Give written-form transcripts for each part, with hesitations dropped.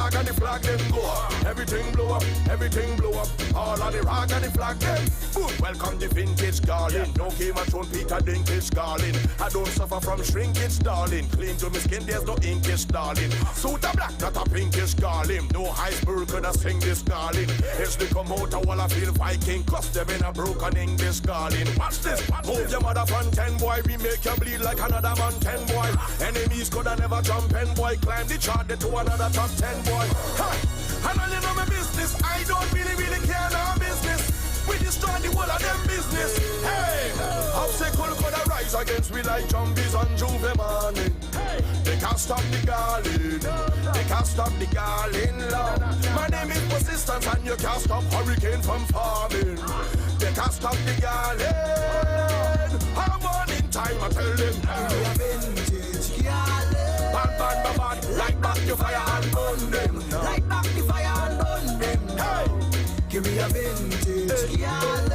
rag and the flag them go up. Everything blow up, everything blow up. All of the rag and the flag them. Boom. Welcome the vintage darling. No Game of Thrones, Peter Dinklage darling. I don't suffer from shrinkage darling. Clean to my skin, there's no inkish darling. Suit a black, not a pinkish darling. No iceberg could I sing this darling. It's the commoter while I feel Viking. Cause them in a broken English darling. Watch this, move your mother from 10 boy. We make you bleed like another man 10 boy. Enemies could have never jump and boy. Climb the chart to another top 10 boy. Ha! I know you know my business. I don't really care no business. We destroy the whole of them business. Hey! Obstacle could arise against we like zombies on Juve morning. They can't stop the garland. They can't stop the garland, Lord. My name is persistence and you can't stop hurricane from forming. They can't stop the garland. I'm on in time, I tell them. Bad, light back the fire and burn them. Light back the fire and burn them. Hey! Give me a vintage garland.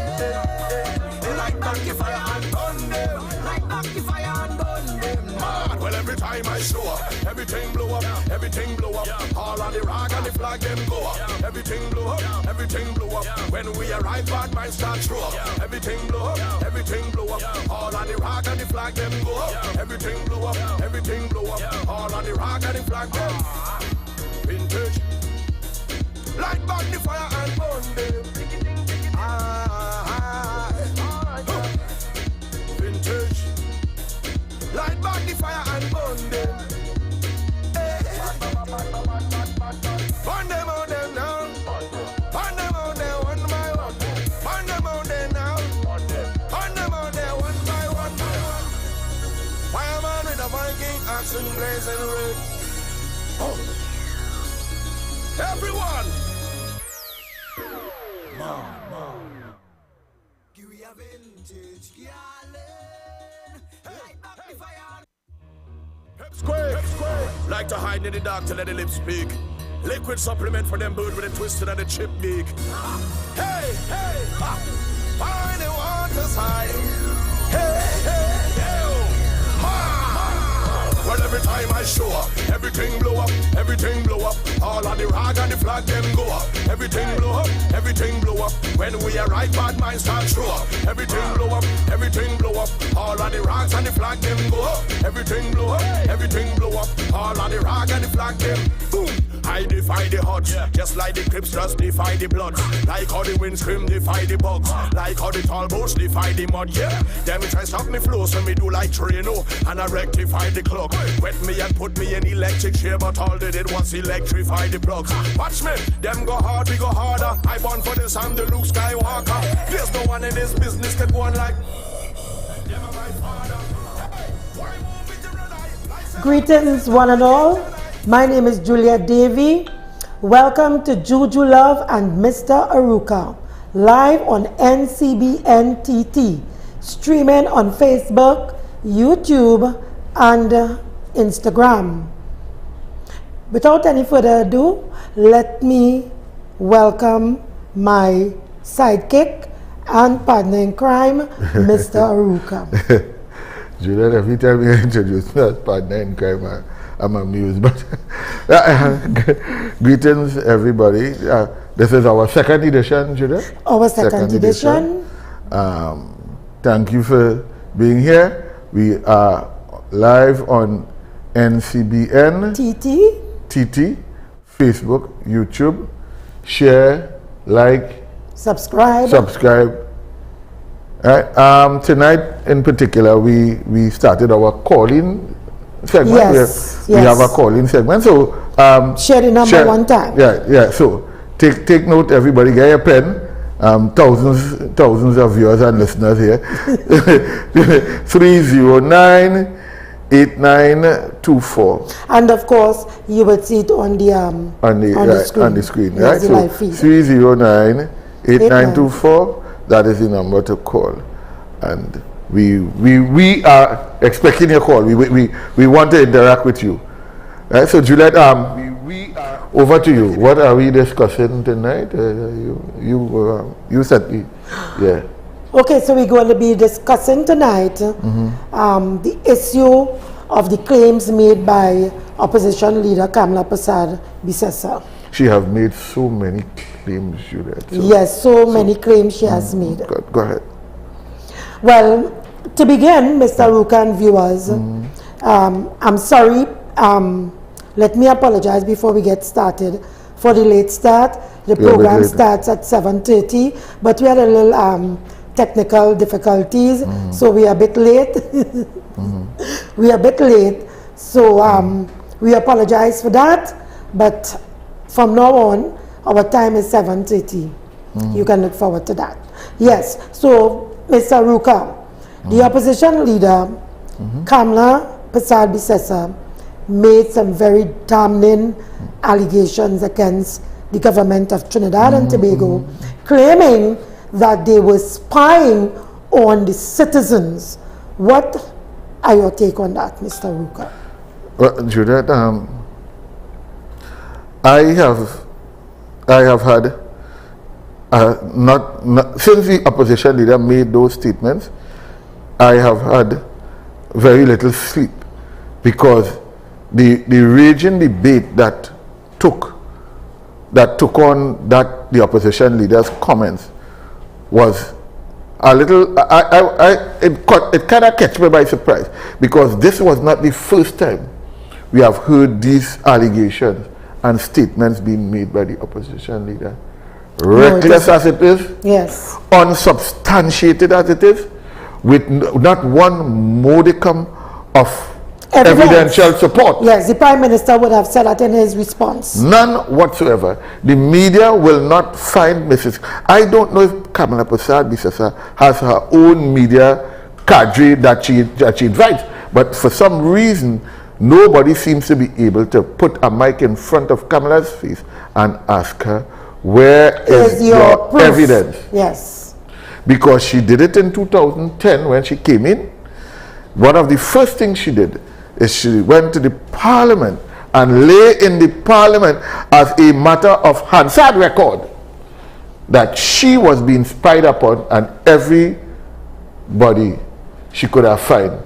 Light back the fire and burn them. Light back the fire and burn them. Man, well every time I show up, everything blow up, everything blow up. All of the rag and the flag them go up. Everything blow up, everything blow up. When we arrive, bad minds start throw up. Everything blow up, everything blow up. All of the rag and the flag them go up. Everything blow up, everything blow up. All of the rag and the flag them. Vintage. Light back the fire and burn them. Vintage. Light back the fire and burn them. Burn them on them now. Burn them on them one by one. Burn them on them now. Burn them on them one by one. Fireman with a Viking axe and blazing red. Oh. Everyone! Give me a vintage garland. Light back the fire. Hep square. Like to hide in the dark to let the lips speak. Liquid supplement for them bird with a twisted and a chip beak. Hey! By the water's high. Hey! Well, every time I show up, everything blow up, everything blow up. All of the rag and the flag them go up. Everything blow up, everything blow up. When we arrive, bad minds start show up. Everything blow up, everything blow up. All of the rags and the flag them go up. Everything blow up, everything blow up. All of the rag and the flag them boom. I defy the odds, just like the Crips just defy the bloods. Like how the wind scream defy the bugs. Like how the tall boats defy the mud, yeah. Them try stop me flow, so me do like Trino. And I rectify the clock. Wet me and put me in electric chair, but all they did was electrify the plugs. Watch me, them go hard, we go harder. I born for this, I'm the Luke Skywalker. There's no one in this business can go on like Greetings one and all. My name is Juliet Davy. Welcome to Juju Love and Mr. Arouca, live on NCBNTT, streaming on Facebook, YouTube, and Instagram. Without any further ado, let me welcome my sidekick and partner in crime, Mr. Arouca. Juliet, every time you introduce me as partner in crime, I'm amused. But greetings, everybody. This is our second edition, Juliet. Our second edition. Thank you for being here. We are live on NCBNTT, Facebook, YouTube. Share, like, subscribe. Right. Tonight, in particular, we started our call-in segment. Yes. We have a call-in segment. So share the number one time. Yeah. So take note, everybody. Get your pen. Thousands of viewers and listeners here. 309-8924. And of course, you will see it on the screen. On the screen, right? So 309-8924. That is the number to call, and we are expecting your call. We want to interact with you, right? So Juliet, we are over to you. What are we discussing tonight? You said me, yeah. Okay, so we're going to be discussing tonight the issue of the claims made by opposition leader Kamla Prasad Bisesa. She has made so many claims, Juliet. Yes, so many claims she has made. Go ahead. Well, to begin, Mr. Arouca and viewers, I'm sorry. Let me apologize before we get started for the late start. The program starts at 7:30, but we had a little technical difficulties, so we are a bit late. We are a bit late, so we apologize for that. But from now on, our time is 7:30. You can look forward to that. Yes. So, Mr. Arouca, the opposition leader, Kamla Prasad Bisesa, made some very damning allegations against the government of Trinidad and Tobago, claiming that they were spying on the citizens. What are your take on that, Mr. Arouca? Well, Juliet, I have had since the opposition leader made those statements, I have had very little sleep, because the raging debate that took on the opposition leader's comments was a little, it kind of catch me by surprise, because this was not the first time we have heard these allegations and statements being made by the opposition leader. Reckless as it is, yes, unsubstantiated as it is, with not one modicum of evidential support. Yes, the Prime Minister would have said that in his response. None whatsoever. The media will not find Mrs. I don't know if Kamla Prasad Bisesa has her own media cadre that she invites, but for some reason, nobody seems to be able to put a mic in front of Kamala's face and ask her, where is your evidence? Yes. Because she did it in 2010 when she came in. One of the first things she did is she went to the parliament and lay in the parliament as a matter of Hansard record that she was being spied upon, and everybody she could have found.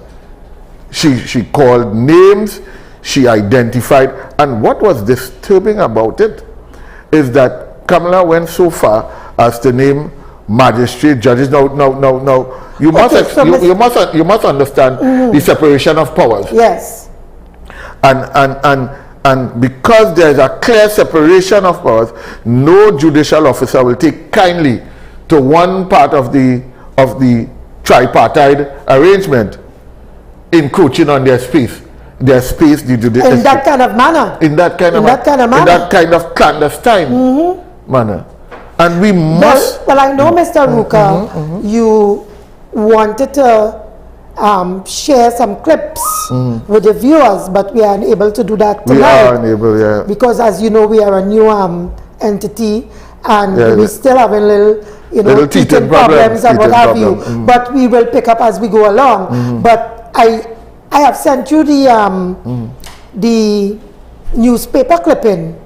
She called names, she identified, and what was disturbing about it is that Kamala went so far as to name magistrate, judges. No. You must understand the separation of powers. Yes. And because there is a clear separation of powers, no judicial officer will take kindly to one part of the tripartite arrangement encroaching on their space. In that kind of manner. In that kind of clandestine manner. And we must... Well, I know, Mr. Arouca, you wanted to share some clips with the viewers, but we are unable to do that tonight. We are unable, yeah. Because, as you know, we are a new entity, and we still have a little teething problems and what have you. But we will pick up as we go along. But I have sent you the newspaper clipping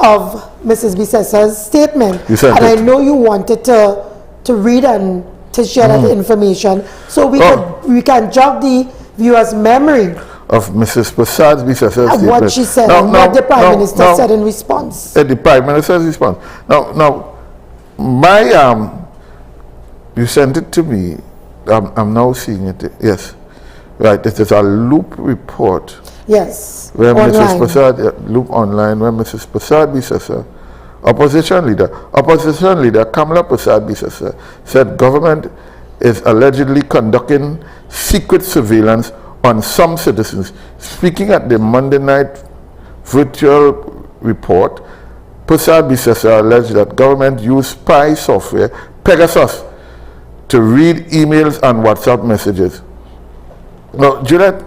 of Mrs. Bisesa's statement, and I know you wanted to read and to share that information, so we can jog the viewers' memory of Mrs. Prasad Bisesa's statement. What she said, and what the Prime Minister said in response. The Prime Minister's response. Now, you sent it to me. I'm now seeing it. Yes. Right, it is a Loop report. Yes, where Mrs. Prasad, Loop online, where Mrs. Prasad Bisesa, opposition leader Kamla Prasad Bisesa, said government is allegedly conducting secret surveillance on some citizens. Speaking at the Monday night virtual report, Prasad Bisesa alleged that government used spy software, Pegasus, to read emails and WhatsApp messages. Now, Juliet,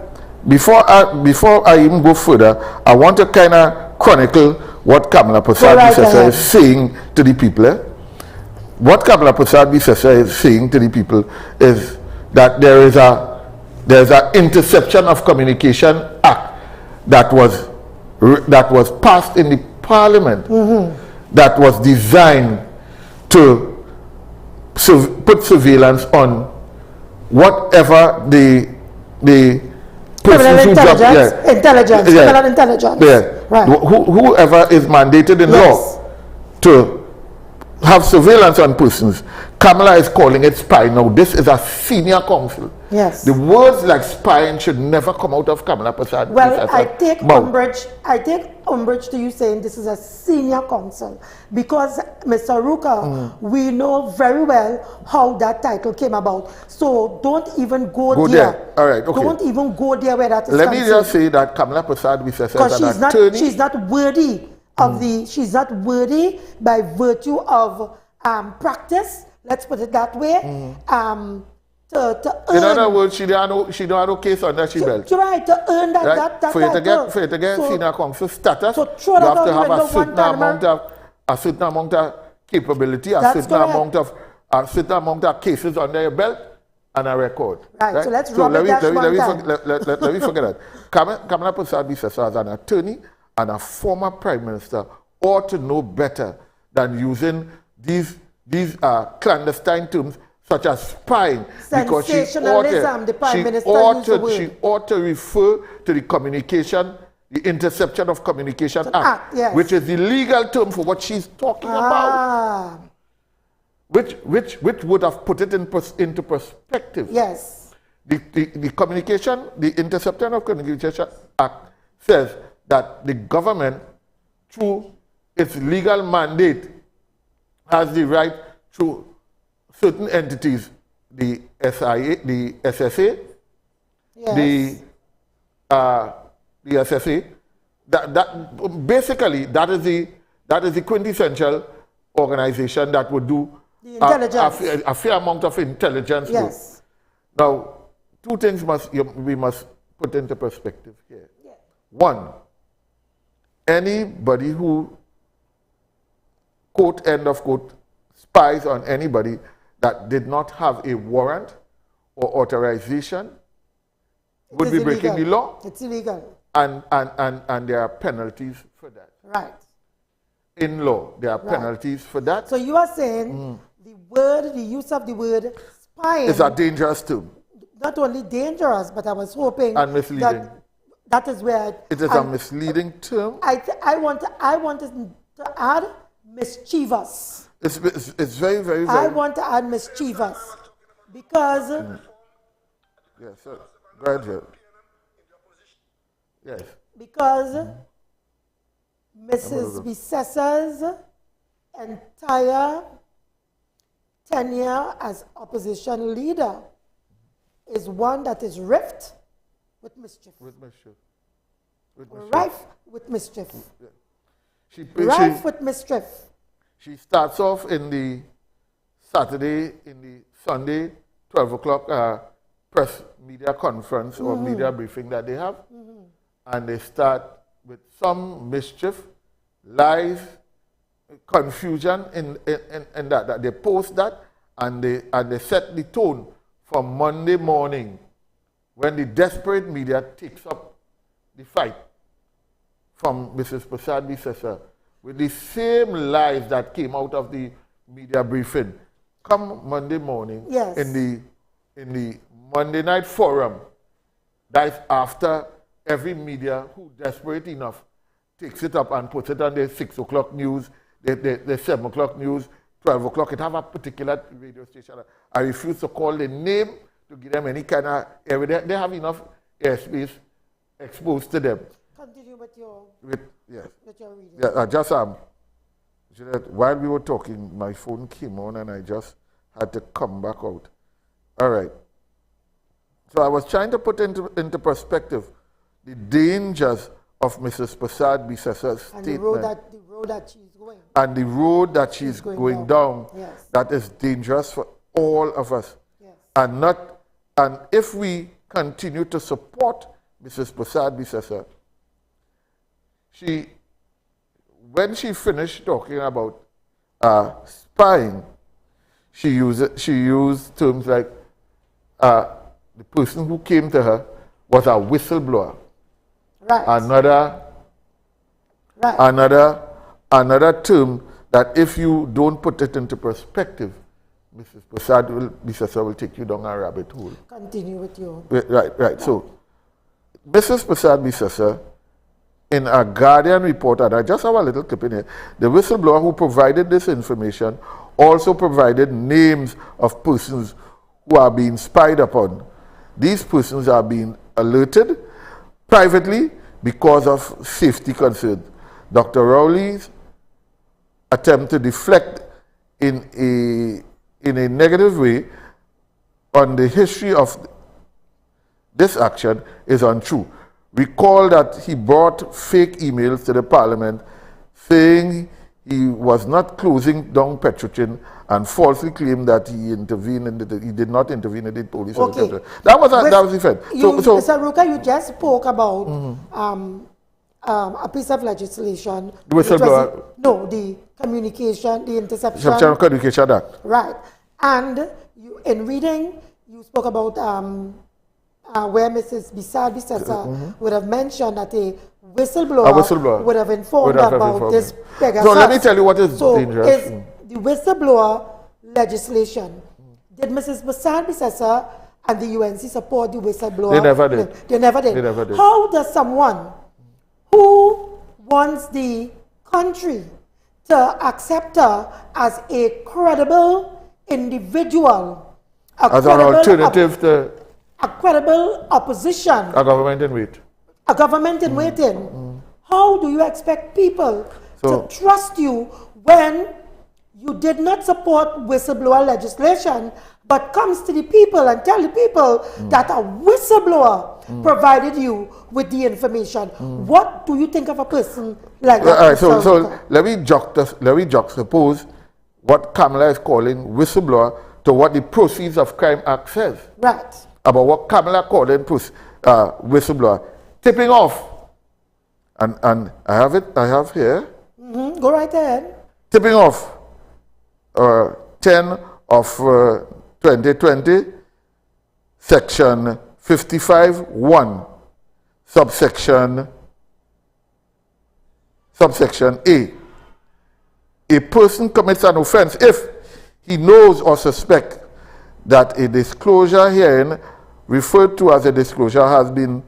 before I even go further, I want to kind of chronicle what Kamla Prasad Bisesa is saying to the people. What Kamla Prasad Bisesa is saying to the people is that there is an Interception of Communication Act that was passed in the Parliament that was designed to put surveillance on whatever the criminal persons who jump, intelligence, yeah, criminal intelligence. yeah. Right. Whoever is mandated in Yes. law to have surveillance on persons, Kamala is calling it spying. Now, this is a senior counsel. Yes. The words like spying should never come out of Kamala Prasad. Well, I take umbrage to you saying this is a senior counsel because, Mr. Arouca, we know very well how that title came about. So don't even go there. All right, okay. Don't even go there where that is Let me concerned. just say that Kamala Prasad is Because an attorney. she's not worthy of she's not worthy by virtue of practice, let's put it that way, to earn. In other words, she don't have no case under she belt. Right, to earn that For you to get So- senior counsel status, so you throw that have to out have the window a certain amount of capability, a That's certain correct. amount of cases under your belt, and a record. Right, so let's let me let let me forget that. Kamala Prasad Bisasa as an attorney and a former prime minister ought to know better than using these clandestine terms such as spying, because Sensationalism, the Prime Minister used the word. she ought to refer to the communication, the Interception of Communication Act, yes. which is the legal term for what she's talking about, which would have put it into perspective. Yes. The communication, the Interception of Communication Act says that the government, through its legal mandate, has the right to certain entities, the SIA, the SSA, Yes. the SSA. That basically that is the quintessential organization that would do The intelligence. a fair amount of intelligence work. Yes. Now, two things we must put into perspective here. Yeah. One, anybody who, quote, end of quote, spies on anybody that did not have a warrant or authorization would be breaking the law. It's illegal. And there are penalties for that. Right. In law, there are penalties for that. So you are saying the use of the word spying It's a dangerous term not only dangerous, but I was hoping and misleading. that is where It is a misleading term. I wanted to add mischievous. It's very, very, very. I want to add mischievous because Yes, sir. Go ahead, sir. Yes. because Mrs. Bisesa's entire tenure as opposition leader is one that is rift with mischief. With mischief. Rife with mischief. She Rife with mischief. She starts off in the Saturday, in the Sunday, 12 o'clock press media conference or media briefing that they have. And they start with some mischief, lies, confusion in that they post that and they set the tone for Monday morning when the desperate media takes up the fight from Mrs. Prasad Bisesa with the same lies that came out of the media briefing. Come Monday morning, Yes. in the Monday night forum, that's after every media who desperate enough takes it up and puts it on the 6 o'clock news, the 7 o'clock news, 12 o'clock. It have a particular radio station. I refuse to call the name to give them any kind of evidence. They have enough airspace exposed to them. Continue with your Yes. reading. Yeah, I just Juliet, while we were talking, my phone came on and I just had to come back out. All right. So I was trying to put into perspective the dangers of Mrs. Prasad Bisesa's And statement the road that she's going. and the road that she's going down. Yes. That is dangerous for all of us. Yes. And if we continue to support Mrs. Prasad Bisesa, when she finished talking about spying, she used terms like the person who came to her was a whistleblower. Right. Another term that if you don't put it into perspective, Mrs. Prasad Bisesa will take you down a rabbit hole. Continue with your. Right. So Mrs. Prasad Bisasa, in a Guardian report, and I just have a little clip in here, the whistleblower who provided this information also provided names of persons who are being spied upon. These persons are being alerted privately because of safety concerns. Dr. Rowley's attempt to deflect in a negative way on the history of this action is untrue. Recall that he brought fake emails to the parliament saying he was not closing down Petrochin and falsely claimed that he intervened in he did not intervene in the police. Okay. That was the fact. Mr. Arouca, you just spoke about a piece of legislation. The whistleblower. No, the communication, the interception. Interception Communication Act. Right. And you, in reading, you spoke about where Mrs. Bisasa would have mentioned that a whistleblower would have informed about this Pegasus. So let me tell you what is dangerous. Is the whistleblower legislation, did Mrs. Bisasa and the UNC support the whistleblower? They never did. They never did. They never did. How does someone who wants the country to accept her as a credible individual, as an alternative to a credible opposition, a government in wait. A government in waiting. How do you expect people to trust you when you did not support whistleblower legislation, but comes to the people and tell the people that a whistleblower provided you with the information? What do you think of a person like that? All right, so let me juxtapose what Kamala is calling whistleblower to what the Proceeds of Crime Act says. Right. About what Kamala called whistleblower. Tipping off. And I have here. Go right ahead. Tipping off. 10 of 2020, section 55(1), subsection A. A person commits an offense if he knows or suspects that a disclosure herein referred to as a disclosure has been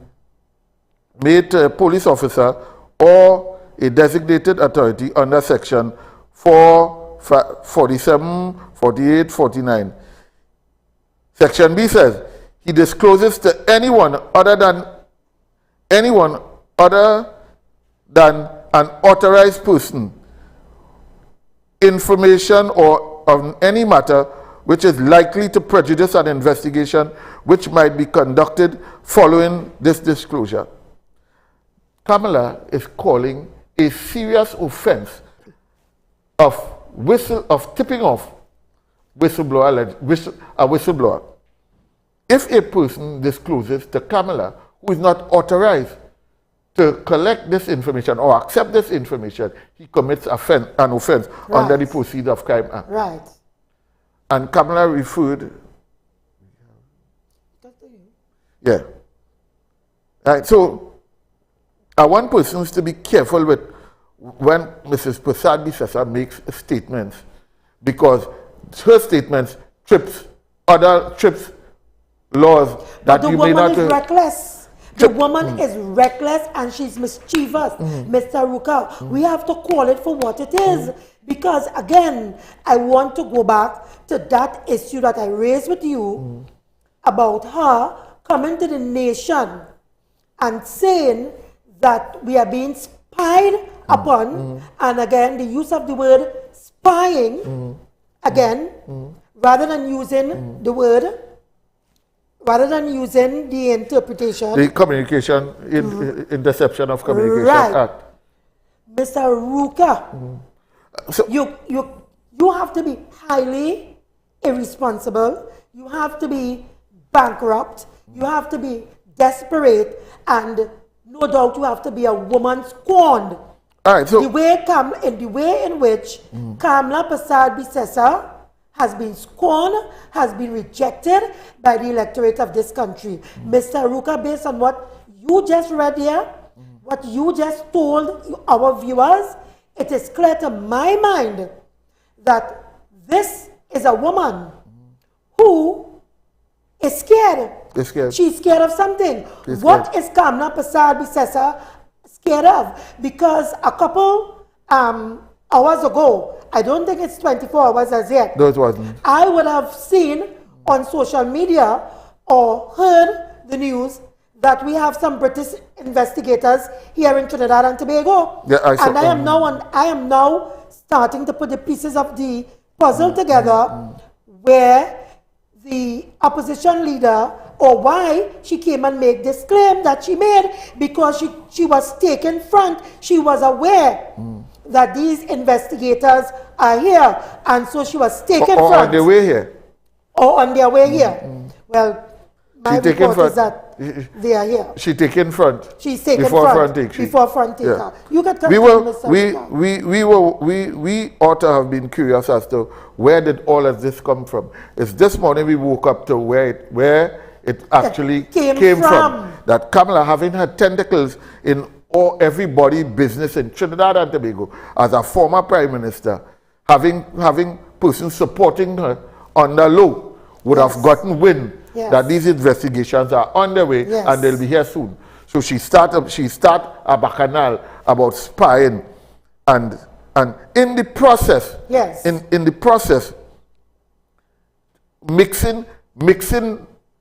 made to a police officer or a designated authority under section 47, 48, 49. Section B says, he discloses to anyone other than an authorized person information or on any matter which is likely to prejudice an investigation which might be conducted following this disclosure. Kamala is calling a serious offense of tipping off a whistleblower. If a person discloses to Kamala, who is not authorized to collect this information or accept this information, he commits an offense under the Proceeds of Crime Act. Right. And Kamala referred. Yeah. Right. So I want persons to be careful with when Mrs. Prasad Bisasa makes statements, because her statements trips laws that you may not. The woman is reckless. The woman is reckless and she's mischievous, Mr. Arouca. We have to call it for what it is. Because again, I want to go back to that issue that I raised with you about her coming to the nation and saying that we are being spied upon, and again, the use of the word spying, again, rather than using the word, rather than using the interpretation. The communication, interception of communication act. Mr. Arouca, so you have to be highly irresponsible, you have to be bankrupt, you have to be desperate, and no doubt you have to be a woman scorned. All right, so the way in which Kamala Prasad Bisasa has been scorned, has been rejected by the electorate of this country. Mr. Arouca, based on what you just read here, what you just told our viewers, it is clear to my mind that this is a woman who is scared. Is scared. She's scared of something. She's What scared. is Kamla Prasad Bisesa scared of? Because a couple hours ago, I don't think it's 24 hours as yet. No, it wasn't. I would have seen on social media or heard the news that we have some British investigators here in Trinidad and Tobago. Yeah, I saw, and I am now starting to put the pieces of the puzzle together where the opposition leader, or why she came and made this claim that she made, because she was taken front. She was aware that these investigators are here, and so she was taken front. Or on their way here. Or on their way here. Well, my report is that they are here. She taken front. She's taken before front. take. Before front take her. You could we were, we ought to have been curious as to where did all of this come from. It's this morning we woke up to where it actually came from. That Kamala, having her tentacles in everybody business in Trinidad and Tobago, as a former prime minister, having persons supporting her on the low, would have gotten wind that these investigations are underway and they'll be here soon. So she start a bacchanal about spying, and in the process, in the process, mixing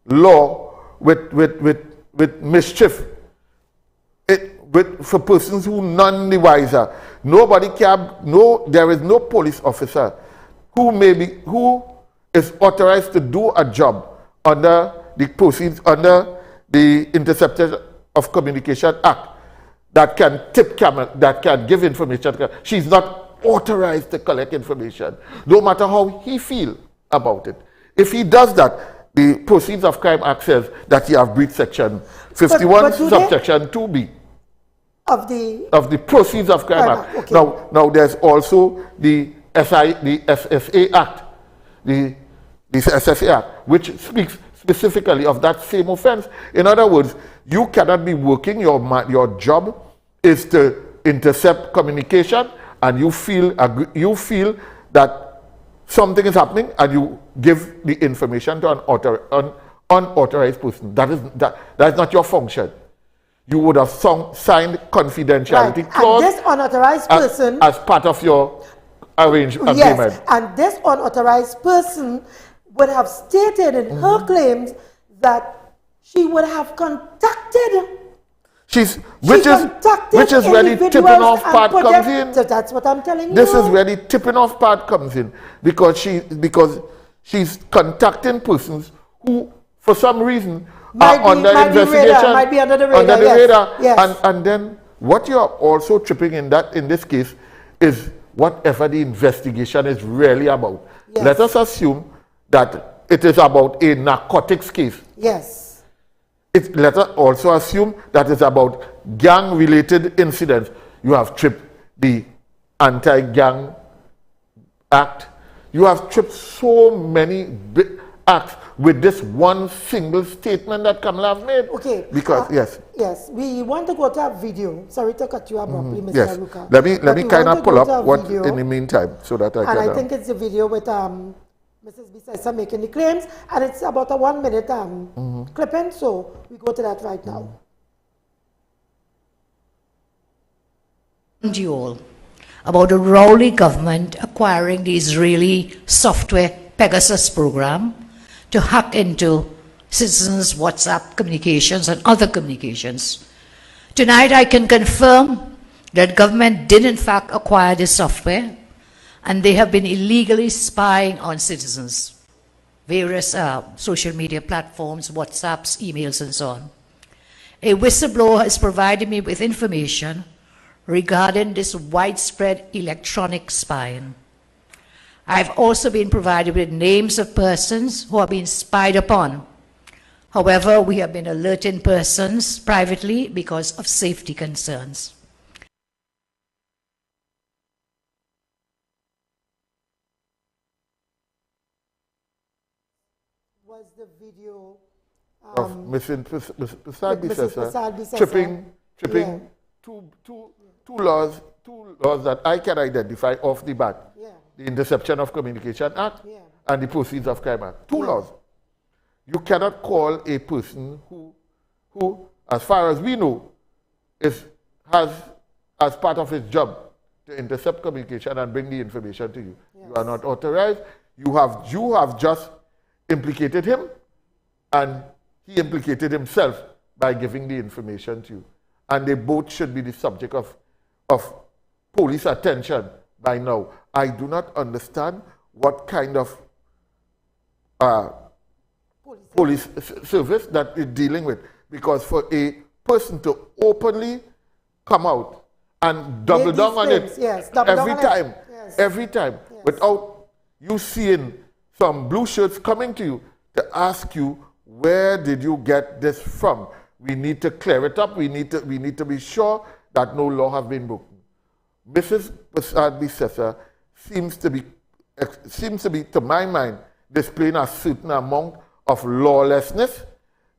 law with mischief. For persons who none the wiser. There is no police officer who is authorized to do a job under the proceeds, under the Interception of Communication Act, that can tip camera, that can give information. She's not authorized to collect information, no matter how he feels about it. If he does that, the Proceeds of Crime Act says that you have breached section 51, subsection 2B. Of the Proceeds of Crime Act. Okay. Now there's also the SSA Act, the SSA Act, which speaks specifically of that same offense. In other words, you cannot be working, your job is to intercept communication, and you feel that something is happening, and you give the information to an unauthorized person. That is not your function. You would have signed confidentiality clause. And this unauthorized person, as part of your agreement. Yes, and this unauthorized person would have stated in her claims that she would have contacted. Which is where the tipping off part comes in. So that's what I'm telling you. This is where the tipping off part comes in, because she's contacting persons who, for some reason, are under investigation. Might be under the radar. Yes. And then what you are also tripping in this case is whatever the investigation is really about. Yes. Let us assume that it is about a narcotics case. Yes. Let us also assume that it's about gang-related incidents. You have tripped the Anti-Gang Act. You have tripped so many acts with this one single statement that Kamala have made. Okay. Because, Yes, we want to go to a video. Sorry to cut you abruptly, Mr. Yes. Arouca. Let me kind of pull up what in the meantime, so that I can... And I think it's a video with Mrs. Bisesa making the claims, and it's about a 1 minute clipping, so we go to that right now. You all about the Rowley government acquiring the Israeli software Pegasus program to hack into citizens' WhatsApp communications and other communications. Tonight I can confirm that government did in fact acquire this software, and they have been illegally spying on citizens, various social media platforms, WhatsApps, emails, and so on. A whistleblower has provided me with information regarding this widespread electronic spying. I've also been provided with names of persons who have been spied upon. However, we have been alerting persons privately because of safety concerns. Was the video of Mrs. Bisesa tripping two laws that I can identify off the bat. The Interception of Communication Act and the Proceeds of Crime Act. Two laws. you cannot call a person who, as far as we know, has as part of his job to intercept communication and bring the information to you. Yes. You are not authorized. You have just implicated him, and he implicated himself by giving the information to you. And they both should be the subject of police attention by now. I do not understand what kind of police service that is dealing with. Because for a person to openly come out and double down on it every time, without you seeing some blue shirts coming to you to ask you, where did you get this from? We need to clear it up. We need to be sure that no law has been broken. Mrs. Prasad seems to be, to my mind, displaying a certain amount of lawlessness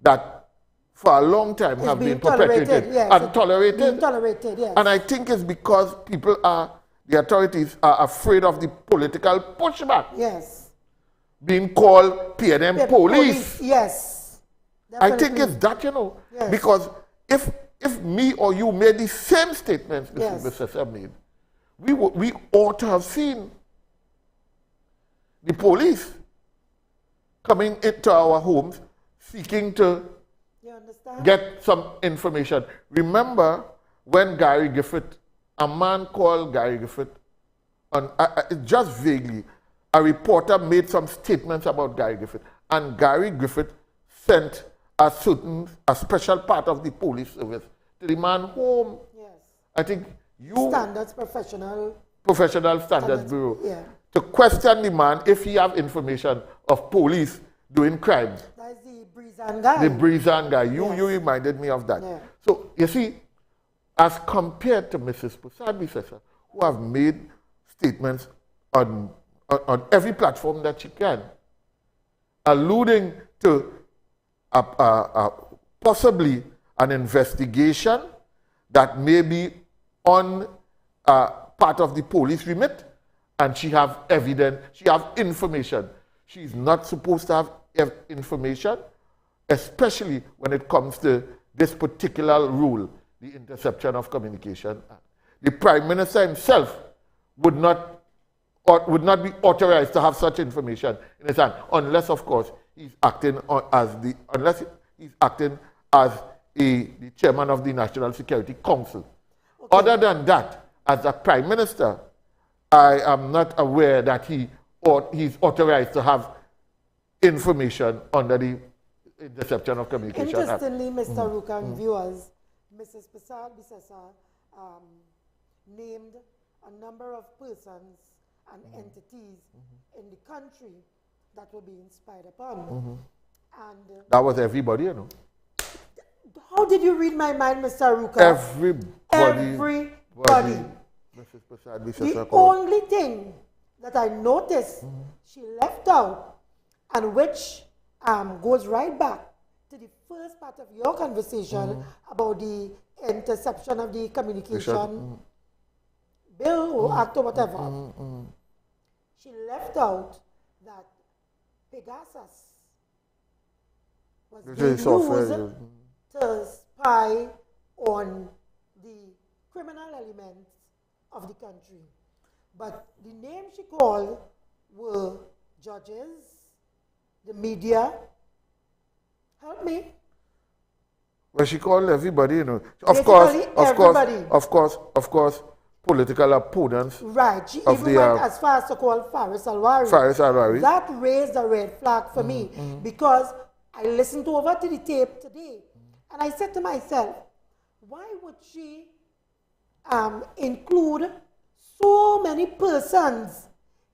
that for a long time have been perpetrated and tolerated. And I think it's because the authorities are afraid of the political pushback. Yes. Being called PNM police. Yes. Definitely. I think it's that, Yes. Because if me or you made the same statements Mr. Sessa made, we ought to have seen the police coming into our homes seeking to get some information. Remember when Gary Griffith, a man called Gary Griffith, just vaguely, a reporter made some statements about Gary Griffith, and Gary Griffith sent a special part of the police service to the man home. Yes. I think Professional Standards Bureau. Yeah. To question the man if he have information of police doing crimes. That's the Breezan guy. The Breezan guy. You reminded me of that. Yeah. So, you see, as compared to Mrs. Prasad, who have made statements on every platform that she can, alluding to possibly an investigation that may be on part of the police remit, and she have evidence, she have information. She's not supposed to have information, especially when it comes to this particular rule, the Interception of Communication Act. The Prime Minister himself would not be authorized to have such information in his hand, unless, of course, he's acting as the chairman of the National Security Council. Okay. Other than that, as a Prime Minister, I am not aware that he's authorized to have information under the Interception of Communication Act. Interestingly, Mr. Arouca and viewers, Mrs. Prasad named a number of persons and entities in the country that were being spied upon. And that was everybody, How did you read my mind, Mr. Arouca? Everybody. Mrs. Prasad, the only thing that I noticed she left out, and which goes right back to the first part of your conversation about the interception of the communication bill or act or whatever. She left out that Pegasus was being used to spy on the criminal elements of the country. But the names she called were judges, the media. Help me. Well, she called everybody, Of course, political opponents. Right. She even went as far as to call Faris Alwari. That raised a red flag for me because I listened over to the tape today and I said to myself, why would she include so many persons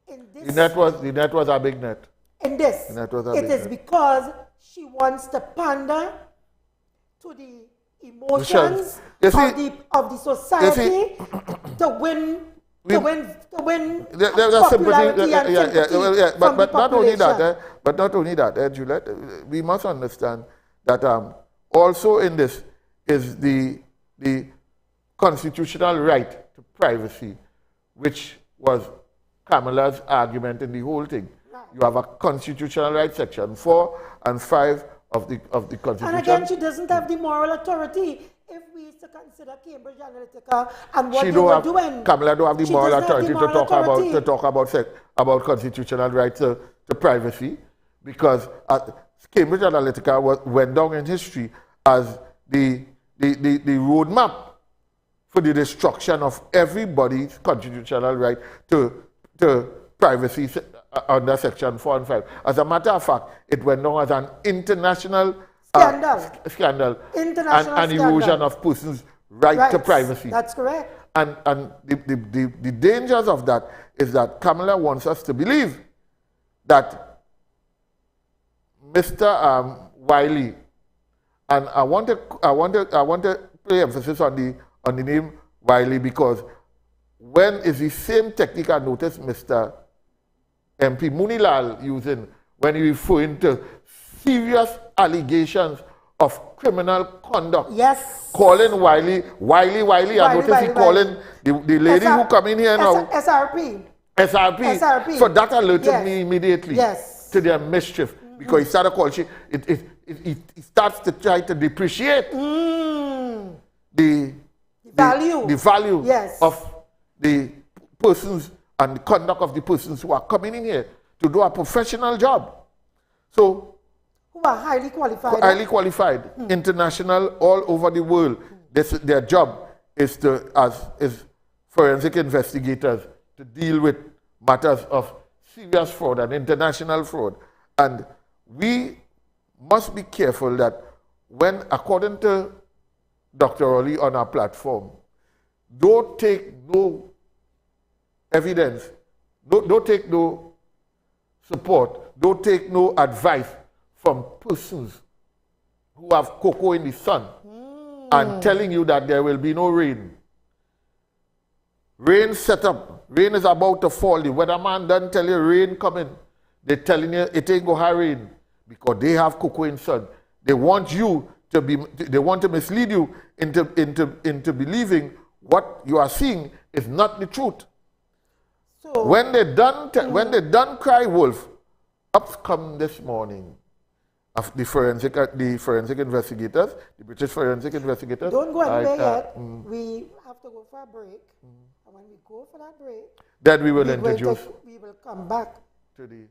in this? The net was a big net. In this. It is because she wants to pander to the emotions of the society to win popularity and sympathy from the population. But not only that, Juliet, we must understand that also in this is the constitutional right to privacy, which was Kamala's argument in the whole thing. Right. You have a constitutional right, section 4 and 5 of the Constitution. And again, she doesn't have the moral authority. If we used to consider Cambridge Analytica and what they were doing, Kamala don't have the moral authority to talk about constitutional rights to privacy, because Cambridge Analytica went down in history as the roadmap for the destruction of everybody's constitutional right to privacy under section 4 and 5. As a matter of fact, it went down as an international scandal and erosion of persons' right to privacy. That's correct. And the dangers of that is that Kamala wants us to believe that Mr. Wiley, and I want to pay emphasis on the name Wiley, because when is the same technique I noticed Mr. MP Munilal using when he referring to serious allegations of criminal conduct. Yes. Calling Wiley. I noticed he calling the lady who come in here now. SRP. So that alerted me immediately to their mischief, because he started calling. It starts to try to depreciate the value of the persons and the conduct of the persons who are coming in here to do a professional job. So, who are highly qualified. International, all over the world. Their job is as forensic investigators to deal with matters of serious fraud and international fraud. And we must be careful that when, according to Dr. Rowley on our platform, don't take no evidence, don't take no support, don't take no advice from persons who have cocoa in the sun and telling you that there will be no rain. Rain set up, rain is about to fall. The weatherman doesn't tell you rain coming. They're telling you it ain't going to rain because they have cocoa in sun. They want you to they want to mislead you into believing what you are seeing is not the truth. So when they done cry wolf, up come this morning of the forensic investigators, the British forensic investigators. Don't go anywhere yet. We have to go for a break. And when we go for that break, then we will introduce. We will come back to the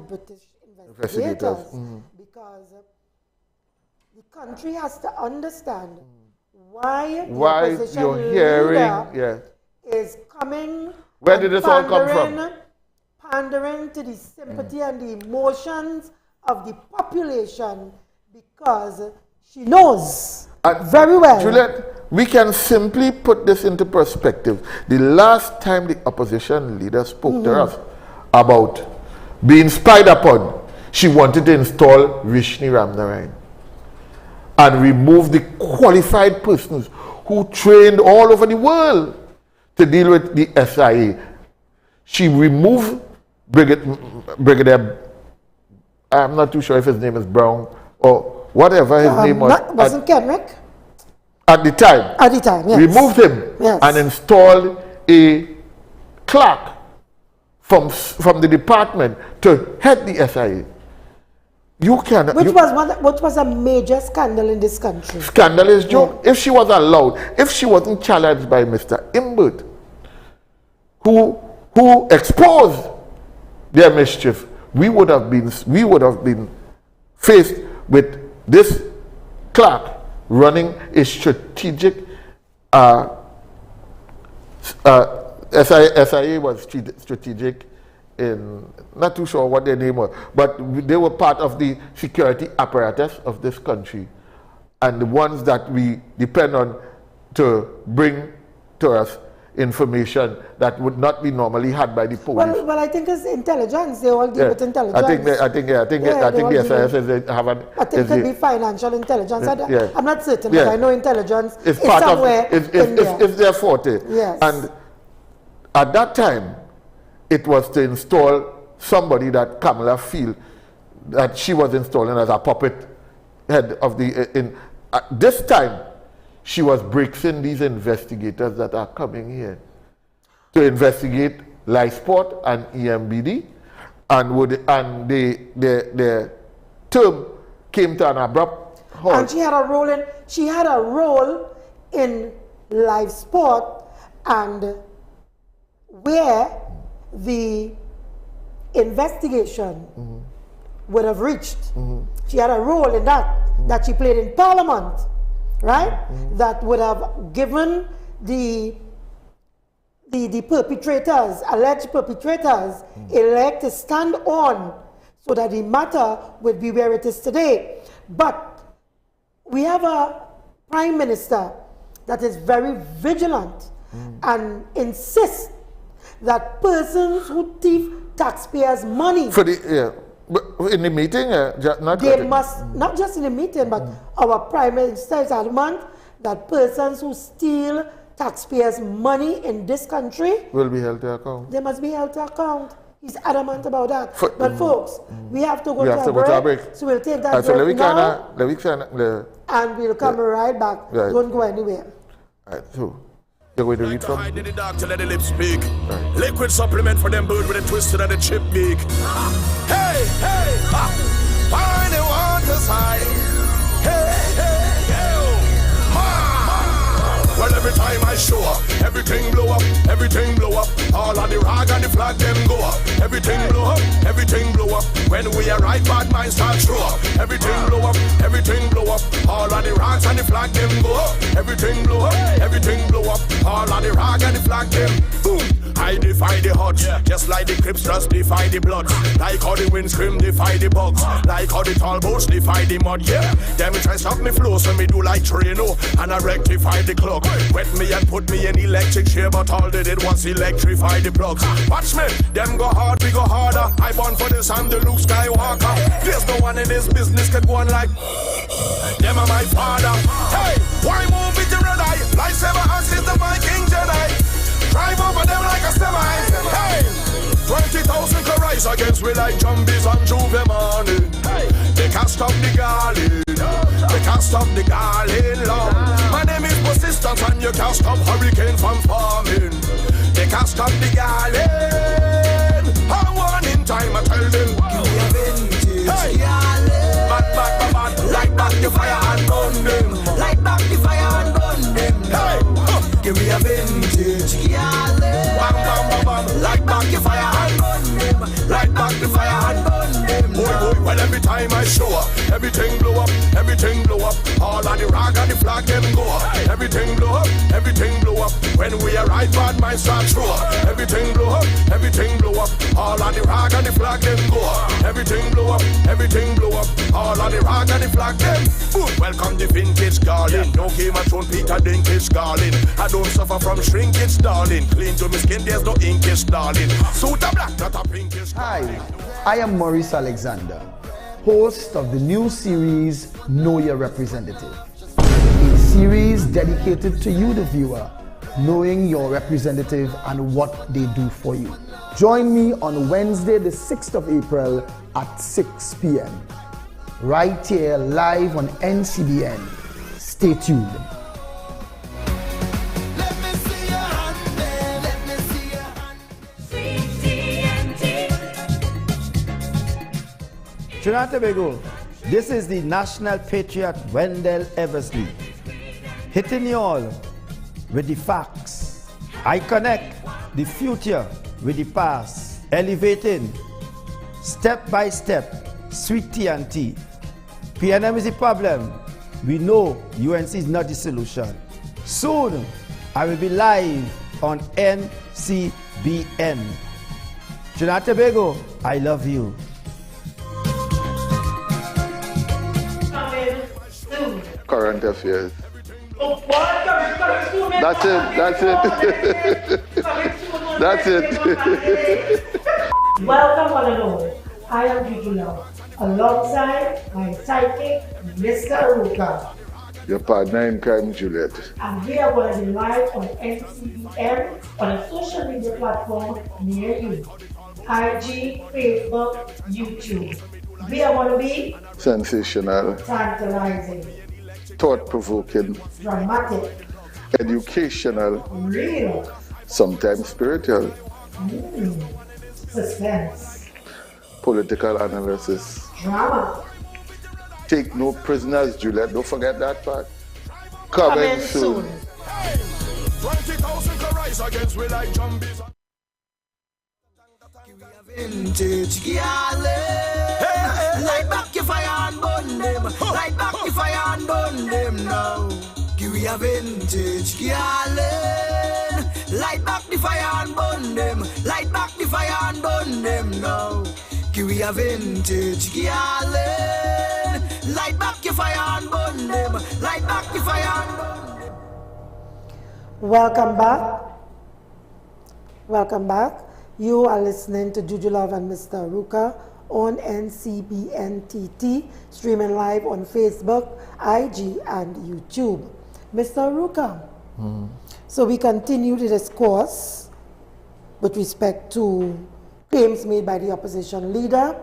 British investigators. Because the country has to understand why the opposition you're hearing leader is coming. Where did this all come from? Pandering to the sympathy and the emotions of the population, because she knows very well. Juliet, we can simply put this into perspective. The last time the opposition leader spoke to us about being spied upon, she wanted to install Rishni Ramnarayan and remove the qualified persons who trained all over the world to deal with the SIA. She removed Brigadier, I'm not too sure if his name is Brown or whatever his name was. Wasn't Kenrick? At the time. At the time, yes. Removed him and installed a clerk from the department to head the SIA. Which was a major scandal in this country. Scandalous joke. If she was allowed, if she wasn't challenged by Mr. Imbert, who exposed their mischief, we would have been faced with this clerk running a strategic SIA was strategic in, not too sure what their name was, but they were part of the security apparatus of this country, and the ones that we depend on to bring to us information that would not be normally had by the police. Well, I think it's intelligence. They all deal with intelligence. I think the SIS have an. I think it could be financial intelligence. I'm not certain, but I know intelligence is somewhere in there. It's their forte. Yes. And at that time, it was to install somebody that Kamala feel that she was installing as a puppet head of the. At this time, she was breaking these investigators that are coming here to investigate Life Sport and EMBD and the term came to an abrupt halt. And she had a role in live sport, and where the investigation would have reached. She had a role in that she played in Parliament, right? That would have given the perpetrators, alleged perpetrators, a leg to stand on so that the matter would be where it is today. But we have a Prime Minister that is very vigilant and insists that persons who thief taxpayers' money, For the, but in the meeting, they must, not just in the meeting, but our Prime Minister is adamant that persons who steal taxpayers' money in this country will be held to account. they must be held to account. He's adamant about that. But folks, we have to go We to have a to go to a break. So we'll take that So break now, and and we'll come right back. Right. Don't go anywhere. so you're going to read from? Hide in the dark to let the lips speak. Liquid supplement for them bird with a twisted and a chip beak. Hey, hey, ha. Find the water's high. Hey, hey, yo. Well, every time I show up, everything blow up, everything blow up. All of the rag and the flag, them go up. Everything blow up, everything blow up. When we arrive, bad minds start show up. Everything blow up, everything blow up. All of the rags and the flag, them go up. Everything blow up, everything blow up. All of the rag and the flag, them boom. I defy the odds, just like the Crips just defy the Bloods. Like how the wind scream defy the bugs. Like how the tall boats defy the mud, yeah. Them try stop me flow, so me do like Trino. And I rectify the clock. Wet me and put me in electric chair, but all they did was electrify the plugs. Watch me, them go hard, we go harder. I born for this, I'm the Luke Skywalker. There's no one in this business could go on like them are my father. Hey, why move with the red eye? Lightsaber assist the Viking Jedi. Drive over them like a semi. Hey, 20,000 can rise against me like zombies on Juve morning. Hey, they can't stop the garland. They can't stop the garland long. My name is persistence and you can't stop hurricane from forming. They can't stop the garland. I want in time I tell them. Hey, bad, light back the fire and burn them. Light back the fire and burn them. Hey, give me a vintage. Bam, bam, bam, bam. Light back the fire and burn them. Light back the fire and burn them. Boy, well every time I show up, everything blow up, everything blow up. All of the rag and the flag them go up. Everything blow up, everything blow up. When we arrive, bad minds start show up. Everything blow up, everything blow up. All of the rag and the flag them go up. Everything blow up, everything blow up. All of the rag and the flag them. Boom. Welcome the vintage garland. No Game of Thrones, Peter Dinklage garland. I don't suffer from shrinkage, darling. Clean to my skin, there's no inkish, darling. Suit a black, not a pinkish. Hi, I am Maurice Alexander, host of the new series Know Your Representative, a series dedicated to you, the viewer, knowing your representative and what they do for you. Join me on Wednesday, the 6th of April at 6 p.m. right here live on NCBN. Stay tuned. Trinidad and Tobago, this is the National Patriot Wendell Eversley, hitting you all with the facts. I connect the future with the past, elevating step by step, sweet tea and tea. PNM is the problem. We know UNC is not the solution. Soon, I will be live on NCBN. Trinidad and Tobago, I love you. Current affairs. That's it. That's it. Welcome one and all. I am Juliet, alongside my sidekick, Mr. Arouca. Your partner in crime, Juliet. And we are going to be live on NCBN on a social media platform near you. IG, Facebook, YouTube. We are going to be Sensational, tantalizing, thought-provoking, dramatic, educational, real, sometimes spiritual. suspense. political analysis. Drama. Take no prisoners, Juliet. Don't forget that part. Coming soon. 20,000 can rise against we like zombies. Vintage light back your fire and burn them. Light back your fire and burn them now. Give we a vintage garland. Light back the fire and burn them. Light back the fire and burn them now. Give we a vintage garland. Light back your fire and burn them. Light back the fire and burn them. Welcome back. Welcome back. You are listening to Juju Love and Mr. Arouca on NCBNTT, streaming live on Facebook, IG, and YouTube. Mr. Arouca, so we continue the discourse with respect to claims made by the opposition leader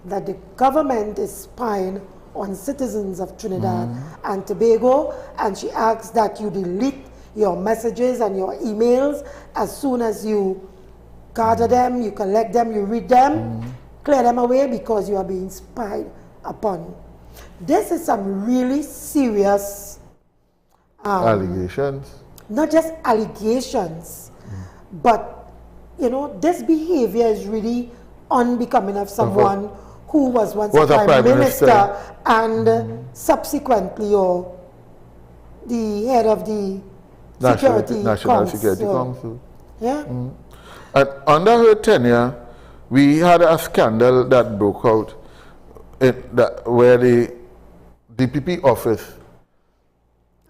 that the government is spying on citizens of Trinidad and Tobago, and she asks that you delete your messages and your emails as soon as you gather them, you collect them, you read them, clear them away because you are being spied upon. This is some really serious Allegations. not just allegations, but you know, this behavior is really unbecoming of someone who was once a prime minister and subsequently or the head of the National Security Council. Yeah. And under her tenure, we had a scandal that broke out where the DPP office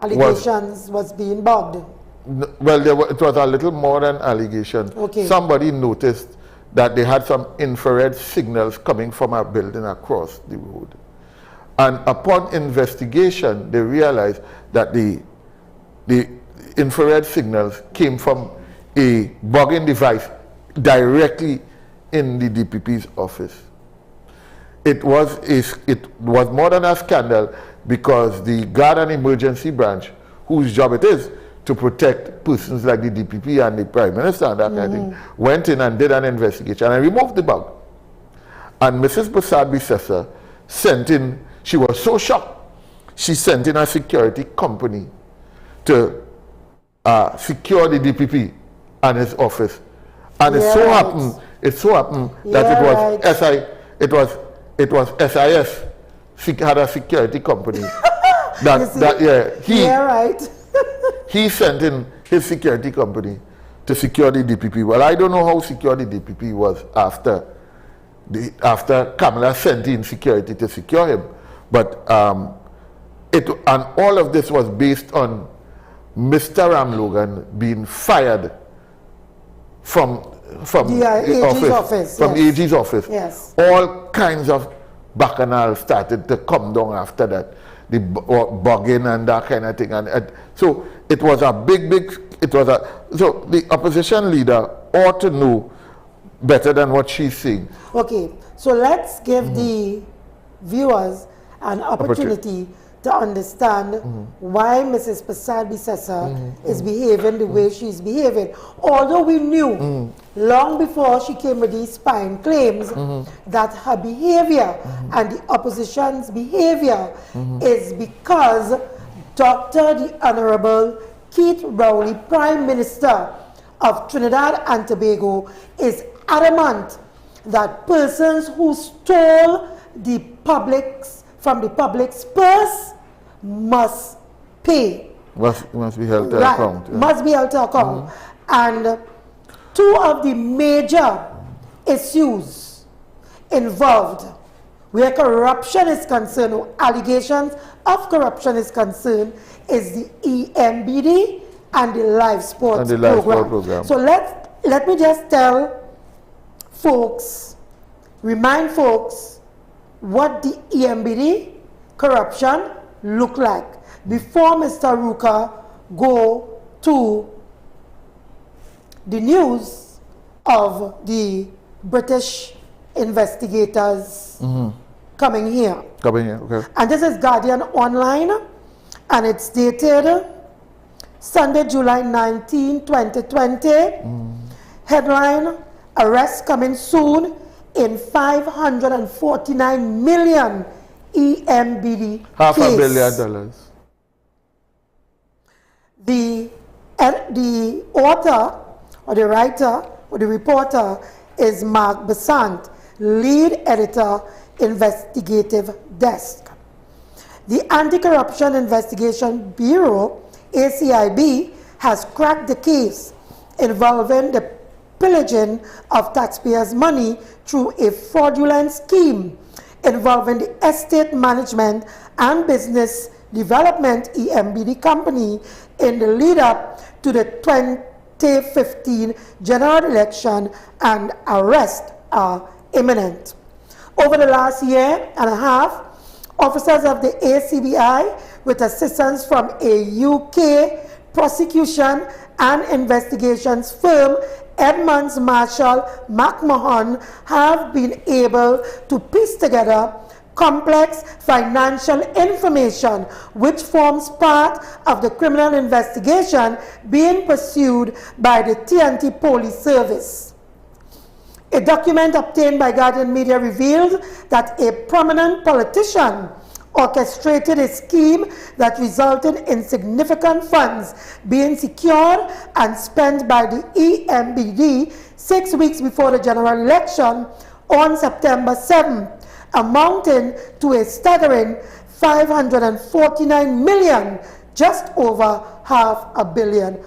allegations was being bugged. Well, it was a little more than allegation. Okay. Somebody noticed that they had some infrared signals coming from a building across the road. And upon investigation, they realized that the infrared signals came from a bugging device directly in the DPP's office. It was more than a scandal because the Guard and Emergency Branch, whose job it is to protect persons like the DPP and the Prime Minister and that kind of thing, went in and did an investigation and removed the bug. And Mrs. Basad-Bissessar sent in, she was so shocked, she sent in a security company to secure the DPP and his office, and it so happened that it was SIS had a security company he sent in his security company to secure the DPP. Well, I don't know how secure the DPP was after Kamala sent in security to secure him, but and all of this was based on Mr. Ram Logan being fired from the AG's office. Yes. All kinds of bacchanal started to come down after that, the bugging and that kind of thing, and so it was a so the opposition leader ought to know better than what she's saying. Okay, so let's give the viewers an opportunity to understand why Mrs. Basad-Bissessar is behaving the way she's behaving. Although we knew long before she came with these spying claims that her behavior and the opposition's behavior is because Dr. the Honorable Keith Rowley, Prime Minister of Trinidad and Tobago, is adamant that persons who stole from the public's purse must pay. Must be held to account. Yeah. Must be held to account. And two of the major issues involved where corruption is concerned, or allegations of corruption is concerned, is the EMBD and the live sports program. So let me just tell folks, remind folks what the EMBD corruption look like before Mr. Arouca go to the news of the British investigators coming here. Okay. And this is Guardian Online, and it's dated Sunday, July 19, 2020. Headline: Arrest coming soon in 549 million EMBD Half case. $1 billion. The author or the writer or the reporter is Mark Besant, lead editor, investigative desk. The Anti-Corruption Investigation Bureau, ACIB, has cracked the case involving the pillaging of taxpayers' money through a fraudulent scheme involving the Estate Management and Business Development EMBD company in the lead up to the 2015 general election, and arrests are imminent. Over the last year and a half, officers of the ACBI, with assistance from a UK prosecution and investigations firm, Edmonds Marshall McMahon, have been able to piece together complex financial information which forms part of the criminal investigation being pursued by the TNT Police Service. A document obtained by Guardian Media revealed that a prominent politician orchestrated a scheme that resulted in significant funds being secured and spent by the EMBD 6 weeks before the general election on September 7th, amounting to a staggering 549 million, just over $500 million.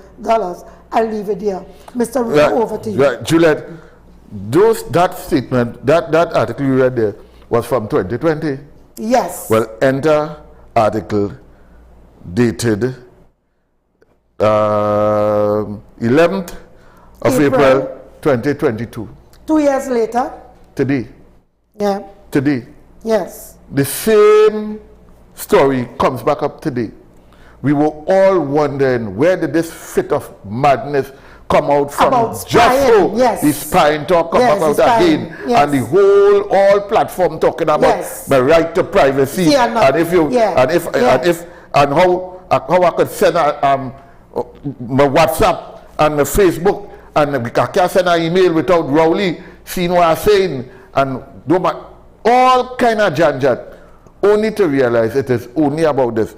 I'll leave it there. Mr. Ruka, over to you. Right. Juliet, that statement, that article you read there was from 2020? Yes. Well, enter article dated 11th of April 2022. 2 years later. Today. Yeah. Today. Yes. The same story comes back up today. We were all wondering, where did this fit of madness come out from? About Just spying, so yes. the spying talk come Yes, back the out spying, again, yes. and the all platform talking about Yes. the right to privacy, Yeah, no, and if you yeah, and how I could send my WhatsApp and my Facebook, and I can't send an email without Rowley seeing what I'm saying, and do my all kind of janjat, only to realize it is only about this.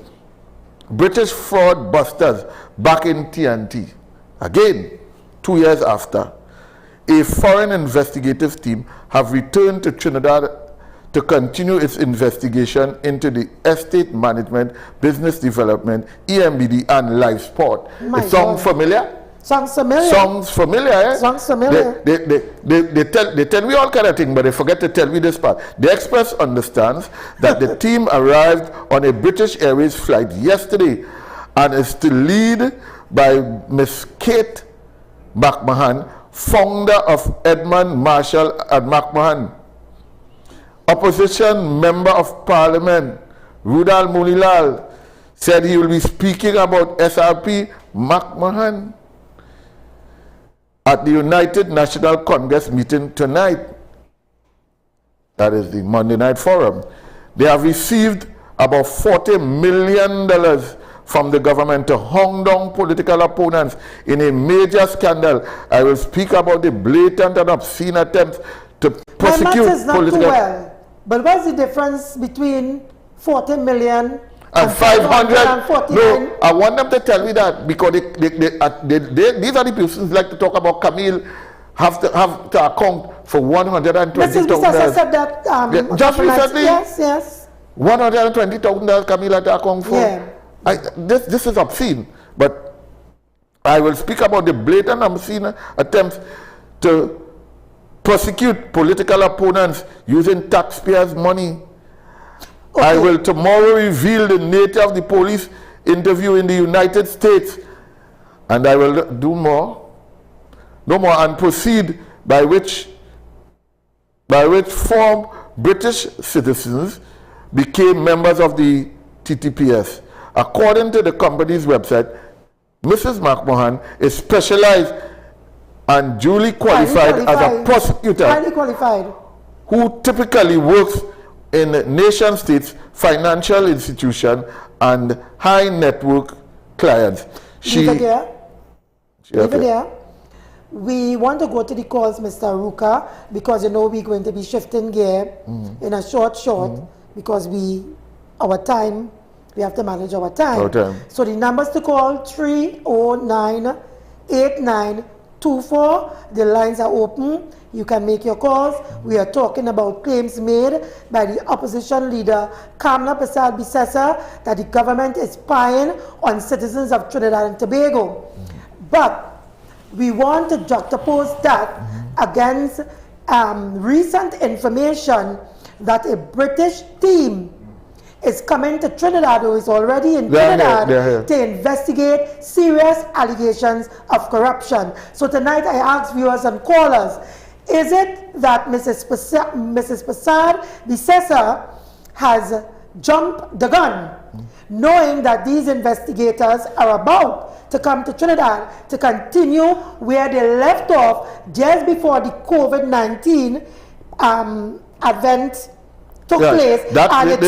British fraud busters back in TNT. Again, 2 years after, a foreign investigative team have returned to Trinidad to continue its investigation into the estate management, business development, EMBD, and live sport. My It sounds God. familiar? Sounds familiar. Sounds familiar, eh? Sounds familiar. They tell me all kind of things, but they forget to tell me this part. The Express understands that the team arrived on a British Airways flight yesterday and is to lead by Miss Kate McMahon, founder of Edmund Marshall and McMahon. Opposition Member of Parliament Rudal Mulilal said he will be speaking about SRP McMahon at the United National Congress meeting tonight. That is the Monday Night Forum. They have received about $40 million from the government to hunt down political opponents in a major scandal. I will speak about the blatant and obscene attempts to prosecute My math is not political... too well, but what's the difference between 40 million and 500. 549? No, I want them to tell me that, because these are the people who like to talk about Camille have to account for $120,000. Mrs. Mr. said that just recently. Yes. $120,000 Camille had to account for. Yeah. This is obscene, but I will speak about the blatant obscene attempts to prosecute political opponents using taxpayers' money. Okay. I will tomorrow reveal the nature of the police interview in the United States, and I will do no more, and proceed by which former British citizens became members of the TTPS. According to the company's website, Mrs. McMahon is specialized and duly qualified as a prosecutor. Highly qualified. Who typically works in nation states, financial institution, and high network clients. Leave it there. we want to go to the calls, Mr. Arouca, because you know we're going to be shifting gear in a short because our time, we have to manage our time. So the numbers to call 309-8924. The lines are open. You can make your calls. We are talking about claims made by the opposition leader Kamla Persad-Bissessar that the government is spying on citizens of Trinidad and Tobago. But we want to juxtapose that against recent information that a British team is coming to Trinidad, who is already in Trinidad, to investigate serious allegations of corruption. So tonight I ask viewers and callers, is it that Mrs. Persad-Bissessar has jumped the gun, knowing that these investigators are about to come to Trinidad to continue where they left off just before the COVID-19 advent took place, and it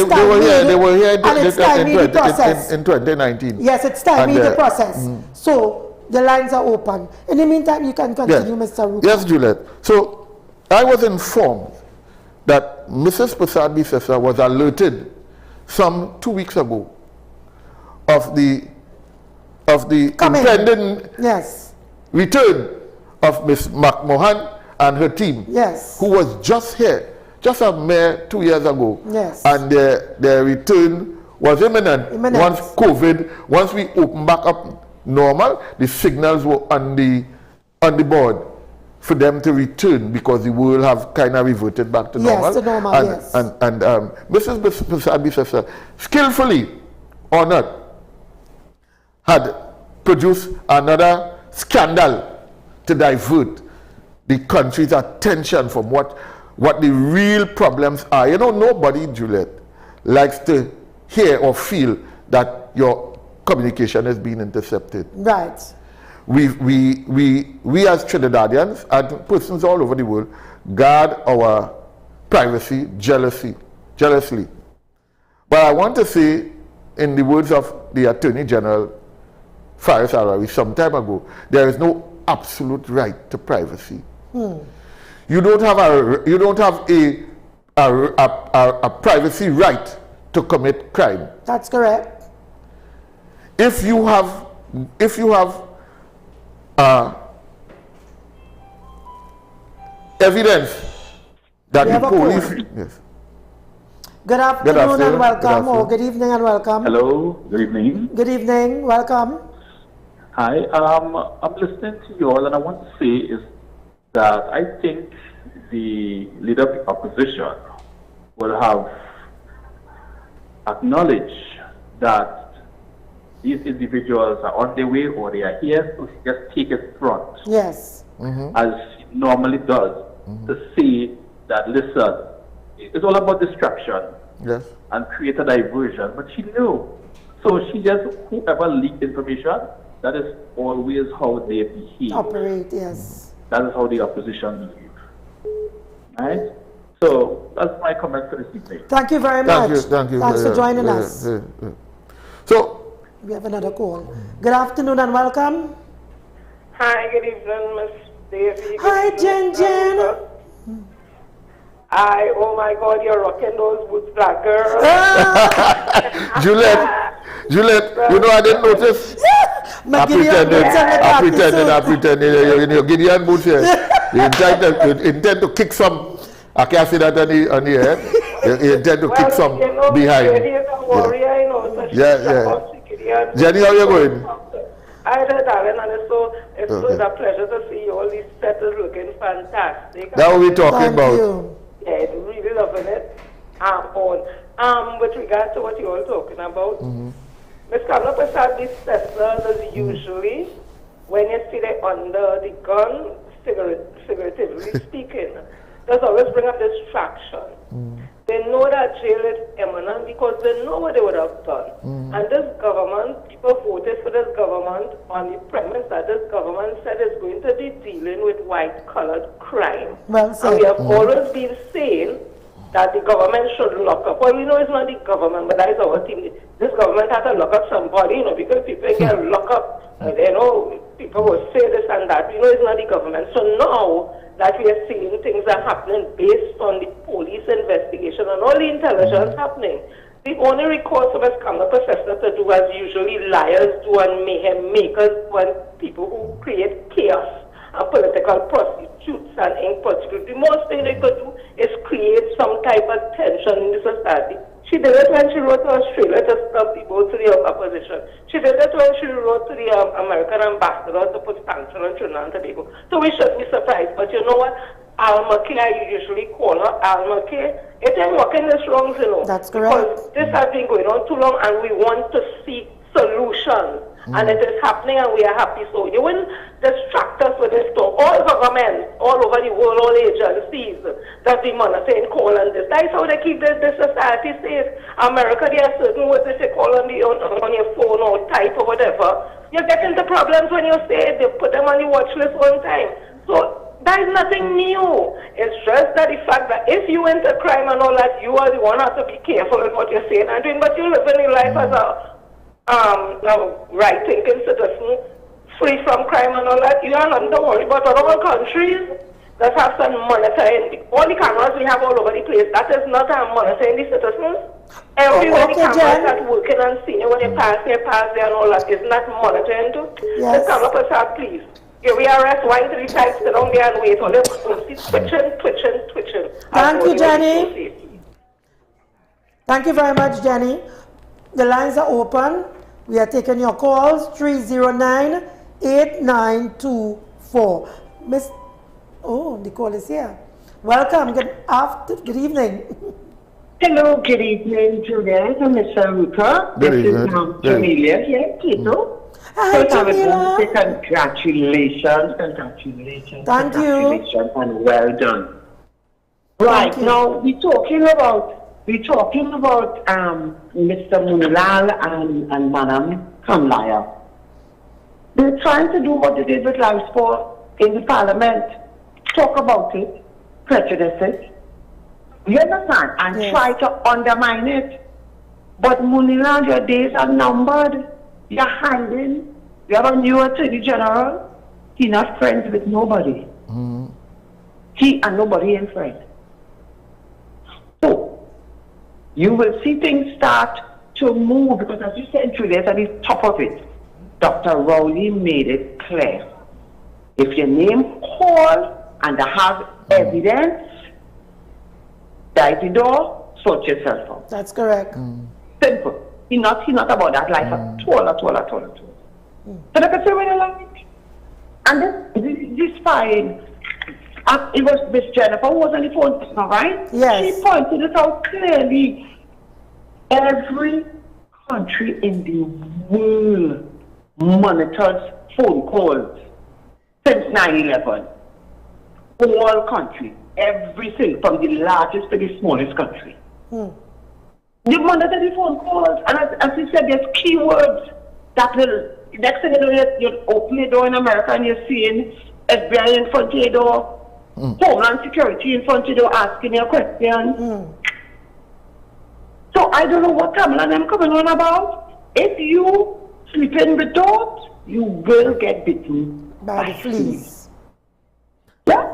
stymied the process. In 2019. Yes, it stymied the process. So the lines are open. In the meantime, you can continue, Mr. Arouca. Yes, Juliet. So I was informed that Mrs. Persad-Bissessar was alerted some 2 weeks ago of the impending return of Ms. McMahon and her team, who was just here, just a mere 2 years ago, and their return was imminent. Once we open back up normal, the signals were on the board for them to return because the world have kind of reverted back to normal. And Mrs. Persad-Bissessar, skillfully or not, had produced another scandal to divert the country's attention from what the real problems are. You know, nobody, Juliet, likes to hear or feel that your communication has been intercepted. Right. We as Trinidadians and persons all over the world guard our privacy jealously. But I want to say, in the words of the Attorney General Faris Arawi some time ago, there is no absolute right to privacy. You don't have a privacy right to commit crime. That's correct. If you have evidence that the police. Good afternoon and welcome, or good evening and welcome. Hello, good evening. Good evening, welcome. Hi, I'm listening to you all, and I want to say is that I think the leader of the opposition will have acknowledged that these individuals are on their way or they are here to just take it front. Yes. As it normally does, to say that, listen, it's all about distraction and create a diversion. But she knew. So she just, whoever leaked information, that is always how they behave. Operate, yes. That is how the opposition behave. Right? So that's my comment for this evening. Thank you very much. Thank you. Thanks for joining us. So we have another call. Good afternoon and welcome. Hi, good evening, Miss Davy. Hi, Jen. Oh my God, you're rocking those boots, black girl. Juliet, you know, I didn't notice. I pretended. Your Gideon boots here. You intend to kick some. I can't say that on the air. You intend to kick some behind. Jenny, how are you going? I did, darling, and it's a pleasure to see you. All these settles looking fantastic. That's what we're talking about. Yeah, really loving it. With regard to what you're all talking about, Ms. Kamla Persad-Bissessar is usually, when you see they under the gun, figuratively speaking, does always bring up distraction. They know that jail is imminent because they know what they would have done. And this government, people voted for this government on the premise that this government said it's going to be dealing with white-collared crime. Well said. And we have always been saying that the government should lock up. Well, we know it's not the government, but that is our team. this government had to lock up somebody, you know, because people get locked up, you know, people will say this and that. You know, it's not the government. So now that we are seeing things are happening based on the police investigation and all the intelligence happening, the only recourse of us come up professor to do as usually liars do and mayhem makers do and people who create chaos and political prostitutes and in particular. The most thing they could do is create some type of tension in the society. She did it when she wrote to Australia to stop the vote to the opposition. She did it when she wrote to the American ambassador to put sanctions on Trinidad and Tobago. So we shouldn't be surprised. But you know what? Alma K, I usually call her Alma K. It ain't working this wrong, you know. That's correct. Because this has been going on too long and we want to see solutions. And it is happening and we are happy. So you wouldn't distract us with this stuff. All governments, all over the world, all agencies that be monitoring call on this. That's how they keep this society safe. America, there are certain words that they call on your phone or type or whatever. You get into problems when you say they put them on the watch list one time. So that is nothing new. It's just that the fact that if you enter crime and all that, you are the one who has to be careful with what you're saying and doing. But you live in your life as a right-thinking citizen, free from crime and all that. You are not to worry about other countries that have some monitoring. All the cameras we have all over the place, that is not monitoring the citizens. Everywhere the cameras that working and seeing when they pass there and all that is not monitoring too. Yes. The camera person, please. If we arrest 1 3 times, sit down there and wait. All them twitching. Thank you, Jenny. Thank you very much, Jenny. The lines are open. We are taking your calls, 309-8924. Miss, oh, the call is here. Welcome, good evening. Hello, good evening, Juliet and Mr. Arouca. This is Juliet here, Tito. Hi, Jamila. Congratulations. Thank you. And well done. Right, now we're talking about Mr. Munilal and Madam Kamlaya. They're trying to do what they did with life sport in the parliament. Talk about it, prejudice it. You understand? And try to undermine it. But Munilal, your days are numbered. You're hiding. You have a new attorney general. He's not friends with nobody. He and nobody ain't friends. So, you will see things start to move because, as you said, Juliet, at the top of it, Dr. Rowley made it clear. If your name called and they have evidence, dive the door, sort yourself out. That's correct. Simple. He's not about that life at all. So they can say what they like. And this fine. It was Miss Jennifer who was on the phone just now, right? Yes. She pointed it out clearly. Every country in the world monitors phone calls since 9/11. All countries, everything from the largest to the smallest country. They monitor the phone calls, and as you said, there's keywords that will. Next thing you know, you open the door in America and you're seeing FBI in front of your door. Homeland Security in front of you asking you a question. So I don't know what Kamala and them coming on about. If you sleep in with dogs, you will get bitten by the fleas. Yeah.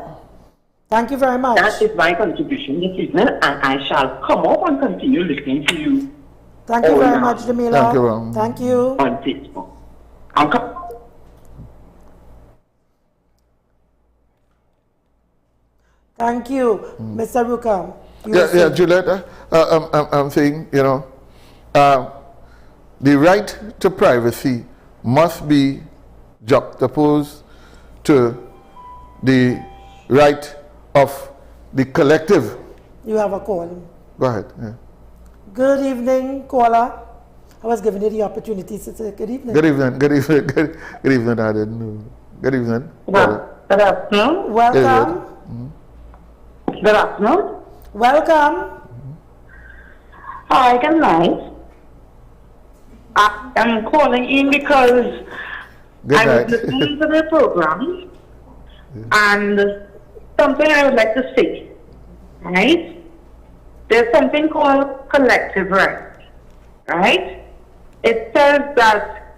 Thank you very much. That is my contribution this evening, and I shall come up and continue listening to you. Thank you very much, Jamila. Thank you. Thank you. On Facebook. Thank you, Mr. Arouca. Yeah, Juliet, I'm saying, you know, the right to privacy must be juxtaposed to the right of the collective. You have a call. Go ahead. Yeah. Good evening, caller. I was giving you the opportunity to say good evening. Good evening. I didn't know. Good evening. Good afternoon. Welcome. Good afternoon. Welcome. Hi, good night. I'm calling in because I was listening to the program and something I would like to say, right? There's something called collective right, right? it says that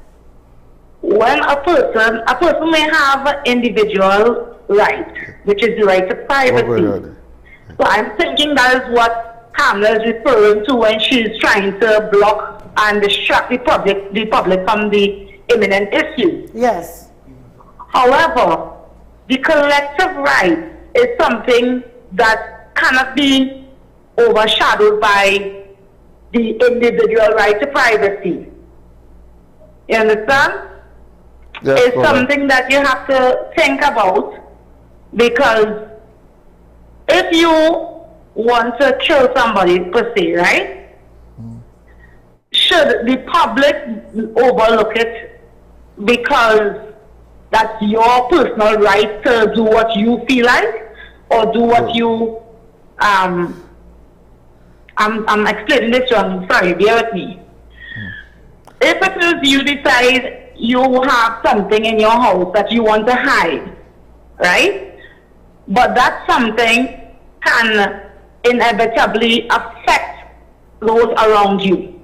when a person may have an individual right, which is the right to privacy. So I'm thinking that is what Kamala is referring to when she's trying to block and distract the public from the imminent issues. Yes. However, the collective right is something that cannot be overshadowed by the individual right to privacy. You understand? Yes, it's something that you have to think about, because if you want to kill somebody per se, right? Should the public overlook it because that's your personal right to do what you feel like or do what you I'm explaining this wrong, sorry, bear with me. If it is you decide you have something in your house that you want to hide, right? But that something can inevitably affect those around you.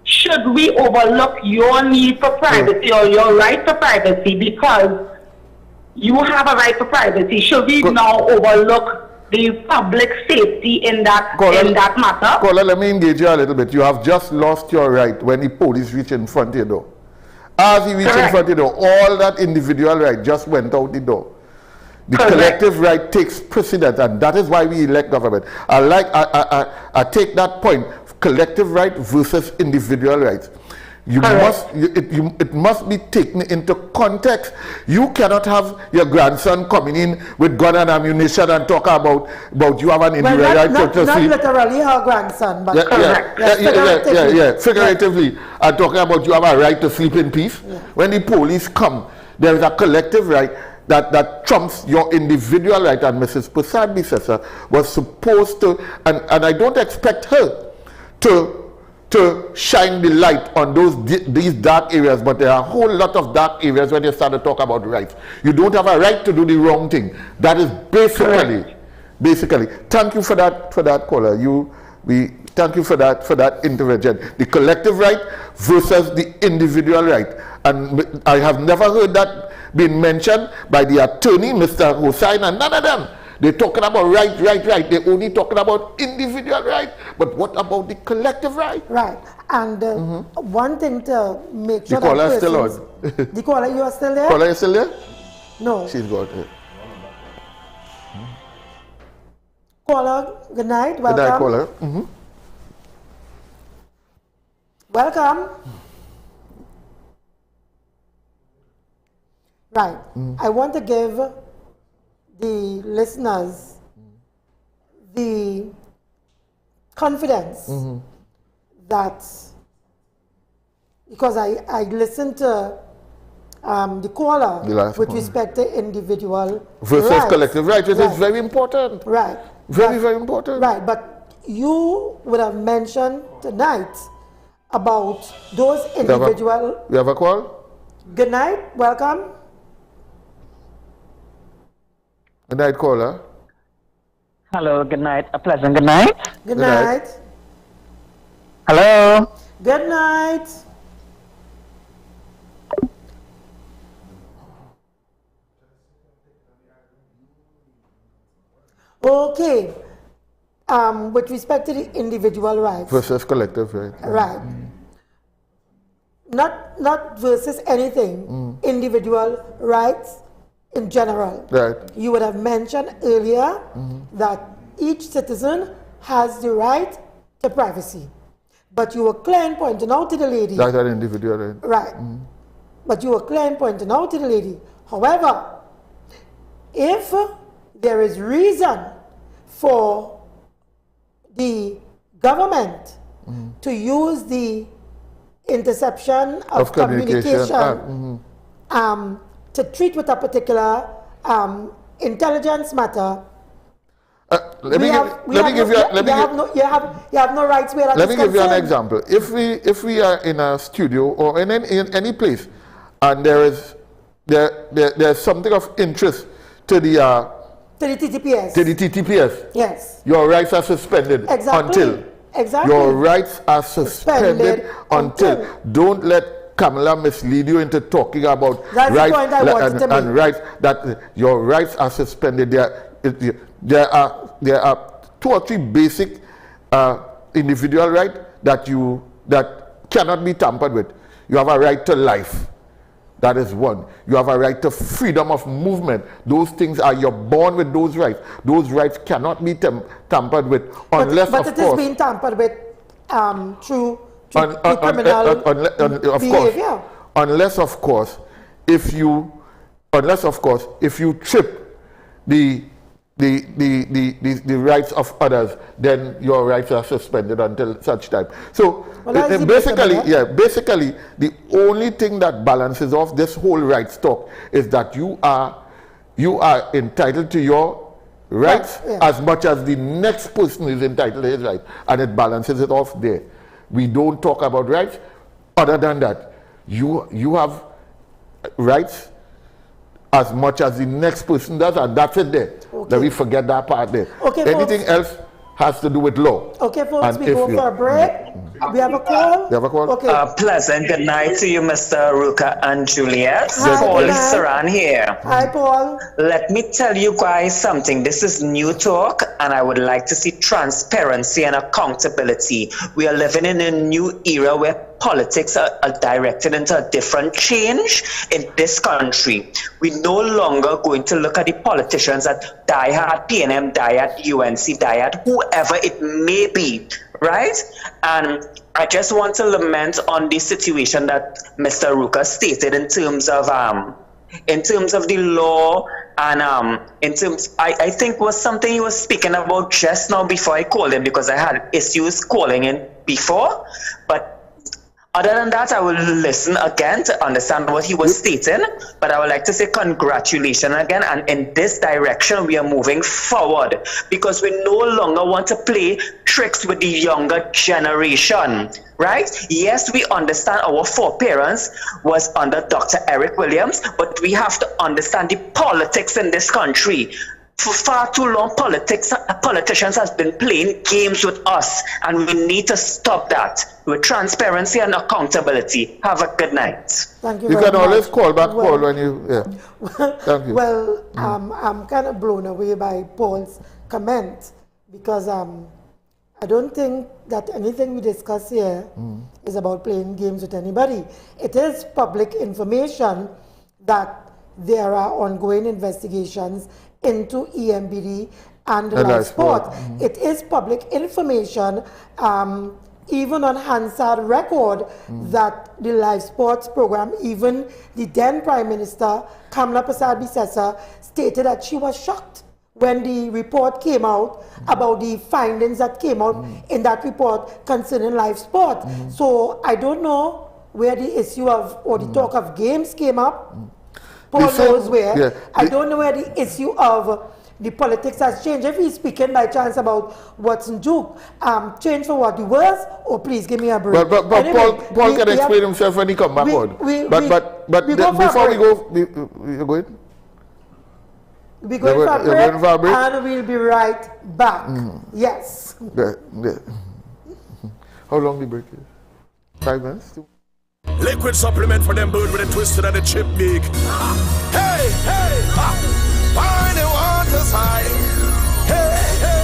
Should we overlook your need for privacy or your right to privacy because you have a right for privacy? Should we now overlook the public safety in that matter? Caller, let me engage you a little bit. You have just lost your right when the police reach in front of your door. As he reached in front of the door, all that individual right just went out the door. The collective right takes precedence, and that is why we elect government. I take that point, collective right versus individual rights. It must be taken into context. You cannot have your grandson coming in with gun and ammunition and talk about you have an individual right to sleep. Not literally her grandson, but figuratively, and talking about you have a right to sleep in peace. Yeah. When the police come, there is a collective right that trumps your individual right, and Mrs. Prasad Bisesa was supposed to, and I don't expect her to shine the light on these dark areas, but there are a whole lot of dark areas when you start to talk about rights. You don't have a right to do the wrong thing. That is basically. Thank you for that caller. Thank you for that intervention. The collective right versus the individual right, and I have never heard that being mentioned by the attorney, Mr. Hossain, and none of them. They're talking about right. They're only talking about individual right. But what about the collective right? Right. And one thing to make sure the caller is still on. The caller, you are still there? Caller, you still there? No. She's got it. Caller, good night. Welcome. Good night, caller. Welcome. Right. I want to give the listeners the confidence that, because I listened to the caller with respect to individual versus rights. Collective rights, which is very important. Right. Very important. Right, but you would have mentioned tonight about those individual... We have a call? Good night, welcome. Good night, caller. Hello, good night. A pleasant good night. Good night. Hello. Good night. Okay. With respect to the individual rights. Versus collective right. Right. Not versus anything. Individual rights in general. Right. You would have mentioned earlier that each citizen has the right to privacy. But you were clear in pointing out to the lady. That's an individual right. Right. But you were clear in pointing out to the lady. However, if there is reason for the government to use the interception of communication to treat with a particular intelligence matter, you have no rights where that Let me is give you an concerned. example. If we are in a studio or in any place, and there's something of interest to the TTPS. TTPS. Yes. Your rights are suspended Exactly. until. Exactly. Your rights are suspended until. Don't let Kamala mislead you into talking about That's rights, the point I wanted to make. and rights, that your rights are suspended. There are 2 or 3 basic individual rights that cannot be tampered with. You have a right to life. That is one. You have a right to freedom of movement. Those things are, you're born with those rights. Those rights cannot be tampered with unless, but of it course, is being tampered with through criminal behavior. Unless, of course, if you trip the rights of others, then your rights are suspended until such time. So basically, the only thing that balances off this whole rights talk is that you are entitled to your rights as much as the next person is entitled to his rights, and it balances it off there. We don't talk about rights other than that. You have rights as much as the next person does, and that's it there. Okay. Then we forget that part there. Okay, anything else has to do with law. Okay, folks, and we go for a break. We have a call. You have a call? Okay. Pleasant good night to you, Mr. Arouca and Juliet. Hi, Paul good night. Saran here. Hi, Paul. Let me tell you guys something. This is new talk, and I would like to see transparency and accountability. We are living in a new era where politics are directed into a different change in this country. We're no longer going to look at the politicians that die at PNM, die at UNC, die at whoever it may be, right? And I just want to lament on the situation that Mr. Arouca stated in terms of the law, and I think was something he was speaking about just now before I called him, because I had issues calling in before. But other than that, I will listen again to understand what he was stating, but I would like to say congratulations again. And in this direction, we are moving forward, because we no longer want to play tricks with the younger generation, right? Yes, we understand our foreparents was under Dr. Eric Williams, but we have to understand the politics in this country. For far too long, politicians have been playing games with us, and we need to stop that with transparency and accountability. Have a good night. Thank you. You very can always much. call back, Paul, when you. Yeah. Thank you. Well, I'm kind of blown away by Paul's comment, because I don't think that anything we discuss here is about playing games with anybody. It is public information that there are ongoing investigations into EMBD and live sport. It is public information, even on Hansard record, that the live sports program, even the then Prime Minister, Kamala Persad-Bissessar, stated that she was shocked when the report came out about the findings that came out in that report concerning live sport. So I don't know where the issue of, or the talk of games came up. Paul knows where. Yeah. I don't know where the issue of the politics has changed. If he's speaking by chance about what's in Duke, change for what the worse, or please give me a break. But anyway, Paul can explain himself when he come back on. But before we go, you're going? We're going for a break, and we'll be right back. Yes. Yeah. How long the break is? 5 minutes? Liquid supplement for them bird with a twisted and a chip beak. Hey, hey, find the water side. Hey, hey,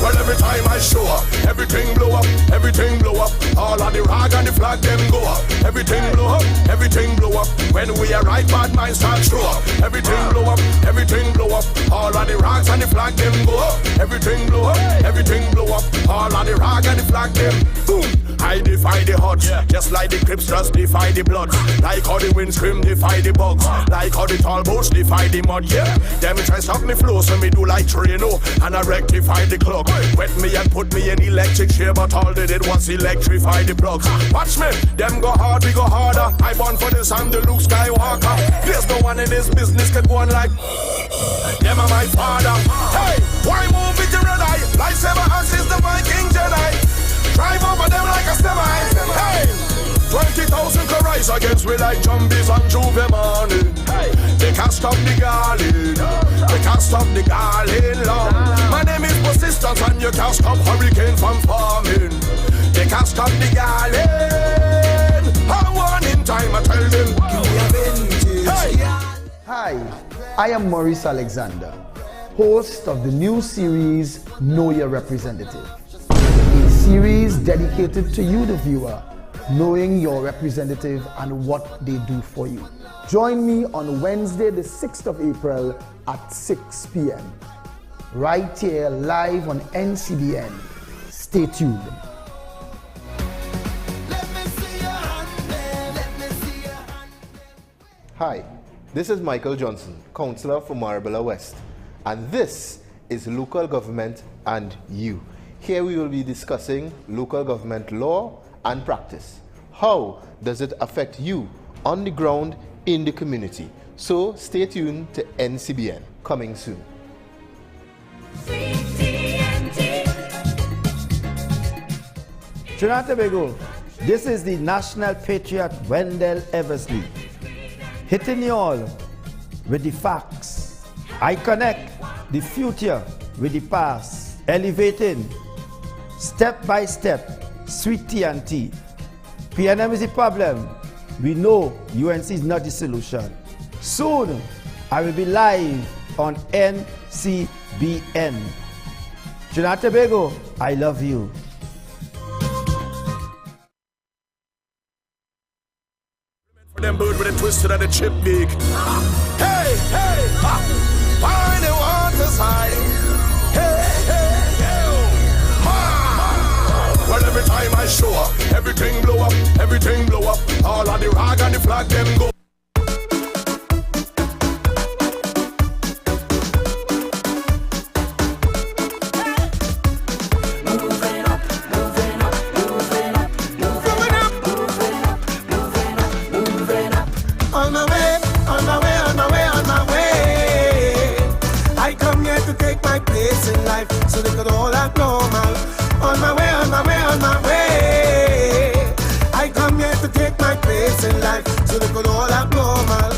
well, every time I show up, everything blow up, everything blow up. All of the rag and the flag them go up. Everything blow up, everything blow up. When we arrive, bad minds start show up. Everything blow up, everything blow up. All of the rags and the flag them go up. Everything blow up, everything blow up. All of the rag and the flag them boom. I defy the odds, just like the Crips just defy the blood. Like how the wind scream defy the bugs. Like how the tall boats defy the mud, yeah. Them try stop me flow, so me do like Trino, and I rectify the clock. Wet me and put me in electric chair, but all they did was electrify the plugs. Watch me, them go hard, we go harder. I born for this, I'm the Luke Skywalker. There's no one in this business can go on like them are my father. Hey, why move with the red eye? Lightsaber is the Viking Jedi. Drive over them like a semi. Hey, 20,000 can rise against we like zombies on Juve morning. Hey, they can't stop the garland. They can't stop the garland long. My name is Persistent. tractors and you can't stop hurricane from farming. They can't stop the garland. I want in time, I tell them. Hey. Hi, I am Maurice Alexander, host of the new series Know Your Representative, a series dedicated to you, the viewer, knowing your representative and what they do for you. Join me on Wednesday, the 6th of April at 6 p.m. right here live on NCBN. Stay tuned. Hi, this is Michael Johnson, Councillor for Marabella West, and this is Local Government and You. Here we will be discussing local government law and practice. How does it affect you on the ground in the community? So stay tuned to NCBN, coming soon. Trinidad and Tobago, this is the National Patriot Wendell Eversley, hitting you all with the facts. I connect the future with the past, elevating step by step, sweet tea and tea. PNM is the problem. We know UNC is not the solution. Soon, I will be live on NCBN. Trinidad and Tobago, I love you. Them bird with a twisted and a chip beak. Hey, hey, ha. Find the water's high. Hey, hey, hey, ha. Well, every time I show up, everything blow up, everything blow up. All of the rag and the flag, them go. So they could all act normal. On my way, on my way, on my way. I come here to take my place in life, so they could all act normal.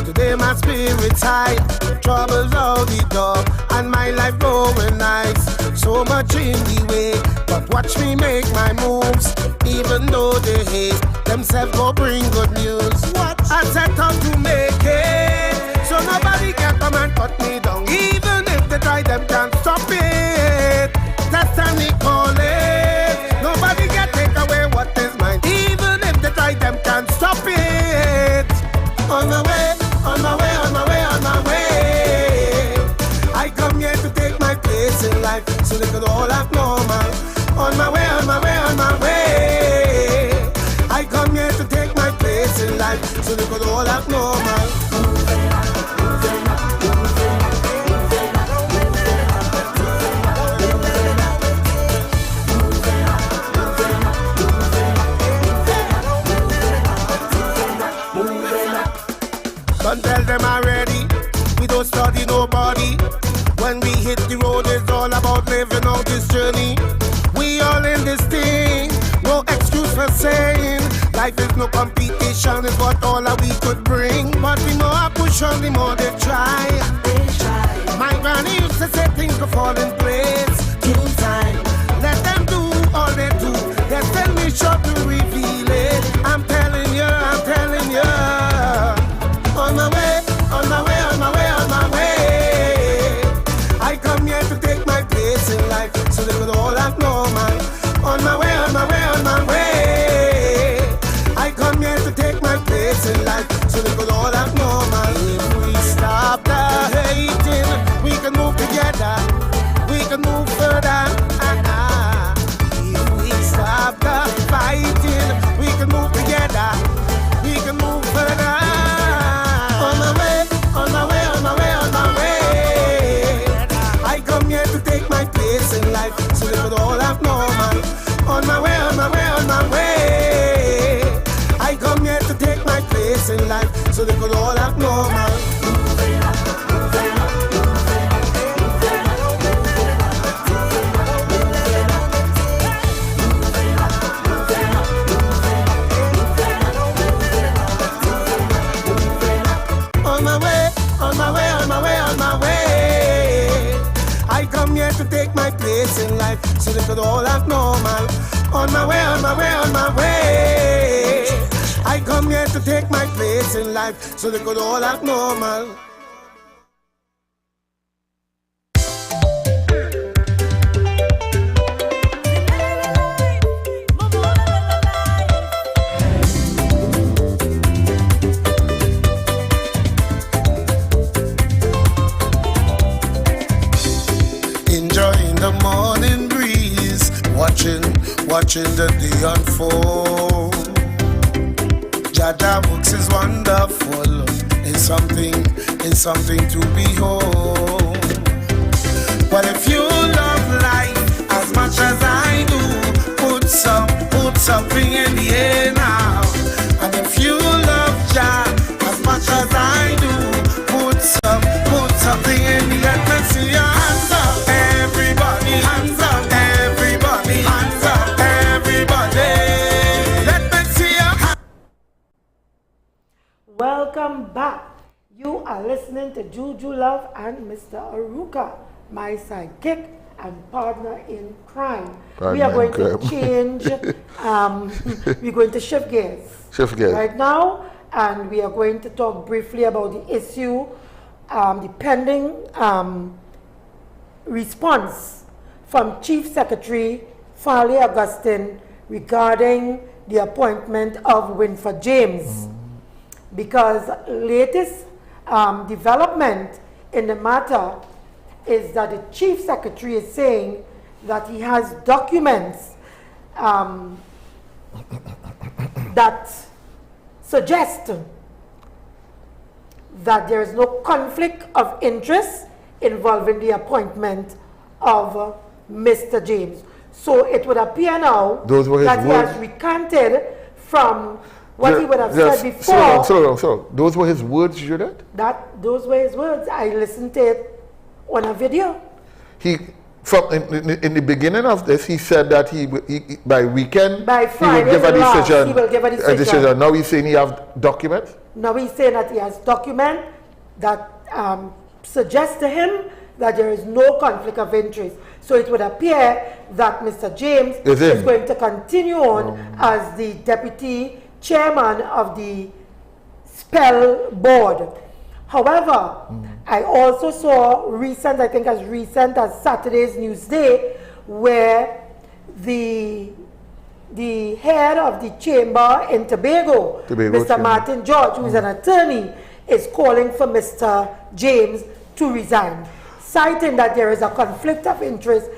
Today my spirit's high, troubles all the door, and my life going nice. So much in the way, but watch me make my moves. Even though they hate, themselves go bring good news. What I set out to make it, so nobody can come and cut me down. Even if they try, them can't stop it. That's time we call it. Nobody can take away what is mine. Even if they try, them can't stop it. On my way, on my way, on my way, on my way. I come here to take my place in life, so they could all act normal. On my way, on my way, on my way. I come here to take my place in life, so they could all act normal. Don't tell them already, we don't study nobody. When we hit the road, it's all about living out this journey. We all in this thing, no excuse for saying life is no competition, is what all that we could bring. But we know I push on the more they try. My granny used to say things will fall in place in time. Let them do all they do, destiny sure to reveal it. I'm telling you, I'm telling you. On my way, on my way, on my way, on my way. I come here to take my place in life, so they could all act normal. On my way, on my way, on my way. I come here to take my place in life, so they could all act normal. If we stop the hating, we can move together. We can move further. If we stop the fighting, we can move together. We can move further. On my way, on my way, on my way, on my way. I come here to take my place in life, so they could all act normal. On my way, on my way, on my way. I come here to take my place in life, so they could all act normal. On my way, on my way, on my way, on my way. I come here to take my place in life so they could all act normal. On my way, on my way, on my way. I come here to take my place in life so they could all act normal. Enjoying the morning breeze, watching the day unfold. Jaja books is wonderful, it's something to behold. But if you love life as much as I do, put something in the air now. And if you love Jah as much as I do, put something in the air. Let's see your hands up, everybody, hands up, everybody, hands up, everybody. Let me see your hands. Welcome back. You are listening to Juju Love and Mr. Arouca, my sidekick and partner in crime. We are going to change, we're going to shift gears. Shift gears. Right now, and we are going to talk briefly about the issue, the pending response from Chief Secretary Farley Augustine regarding the appointment of Winford James. Because latest development in the matter is that the Chief Secretary is saying that he has documents that suggest that there is no conflict of interest involving the appointment of Mr. James. So it would appear now that he has recanted from what he would have said before. So those were his words, Juliet? Those were his words. I listened to it on a video. In the beginning of this, he said that he by weekend, by Friday, he will give a decision. Now he's saying he have documents? Now he's saying that he has documents that suggest to him that there is no conflict of interest. So it would appear that Mr. James is going to continue on as the deputy chairman of the Spell Board. However, I also saw I think as recent as Saturday's Newsday, where the head of the chamber in Tobago, Mr. Martin George, who is an attorney, is calling for Mr. James to resign, citing that there is a conflict of interest.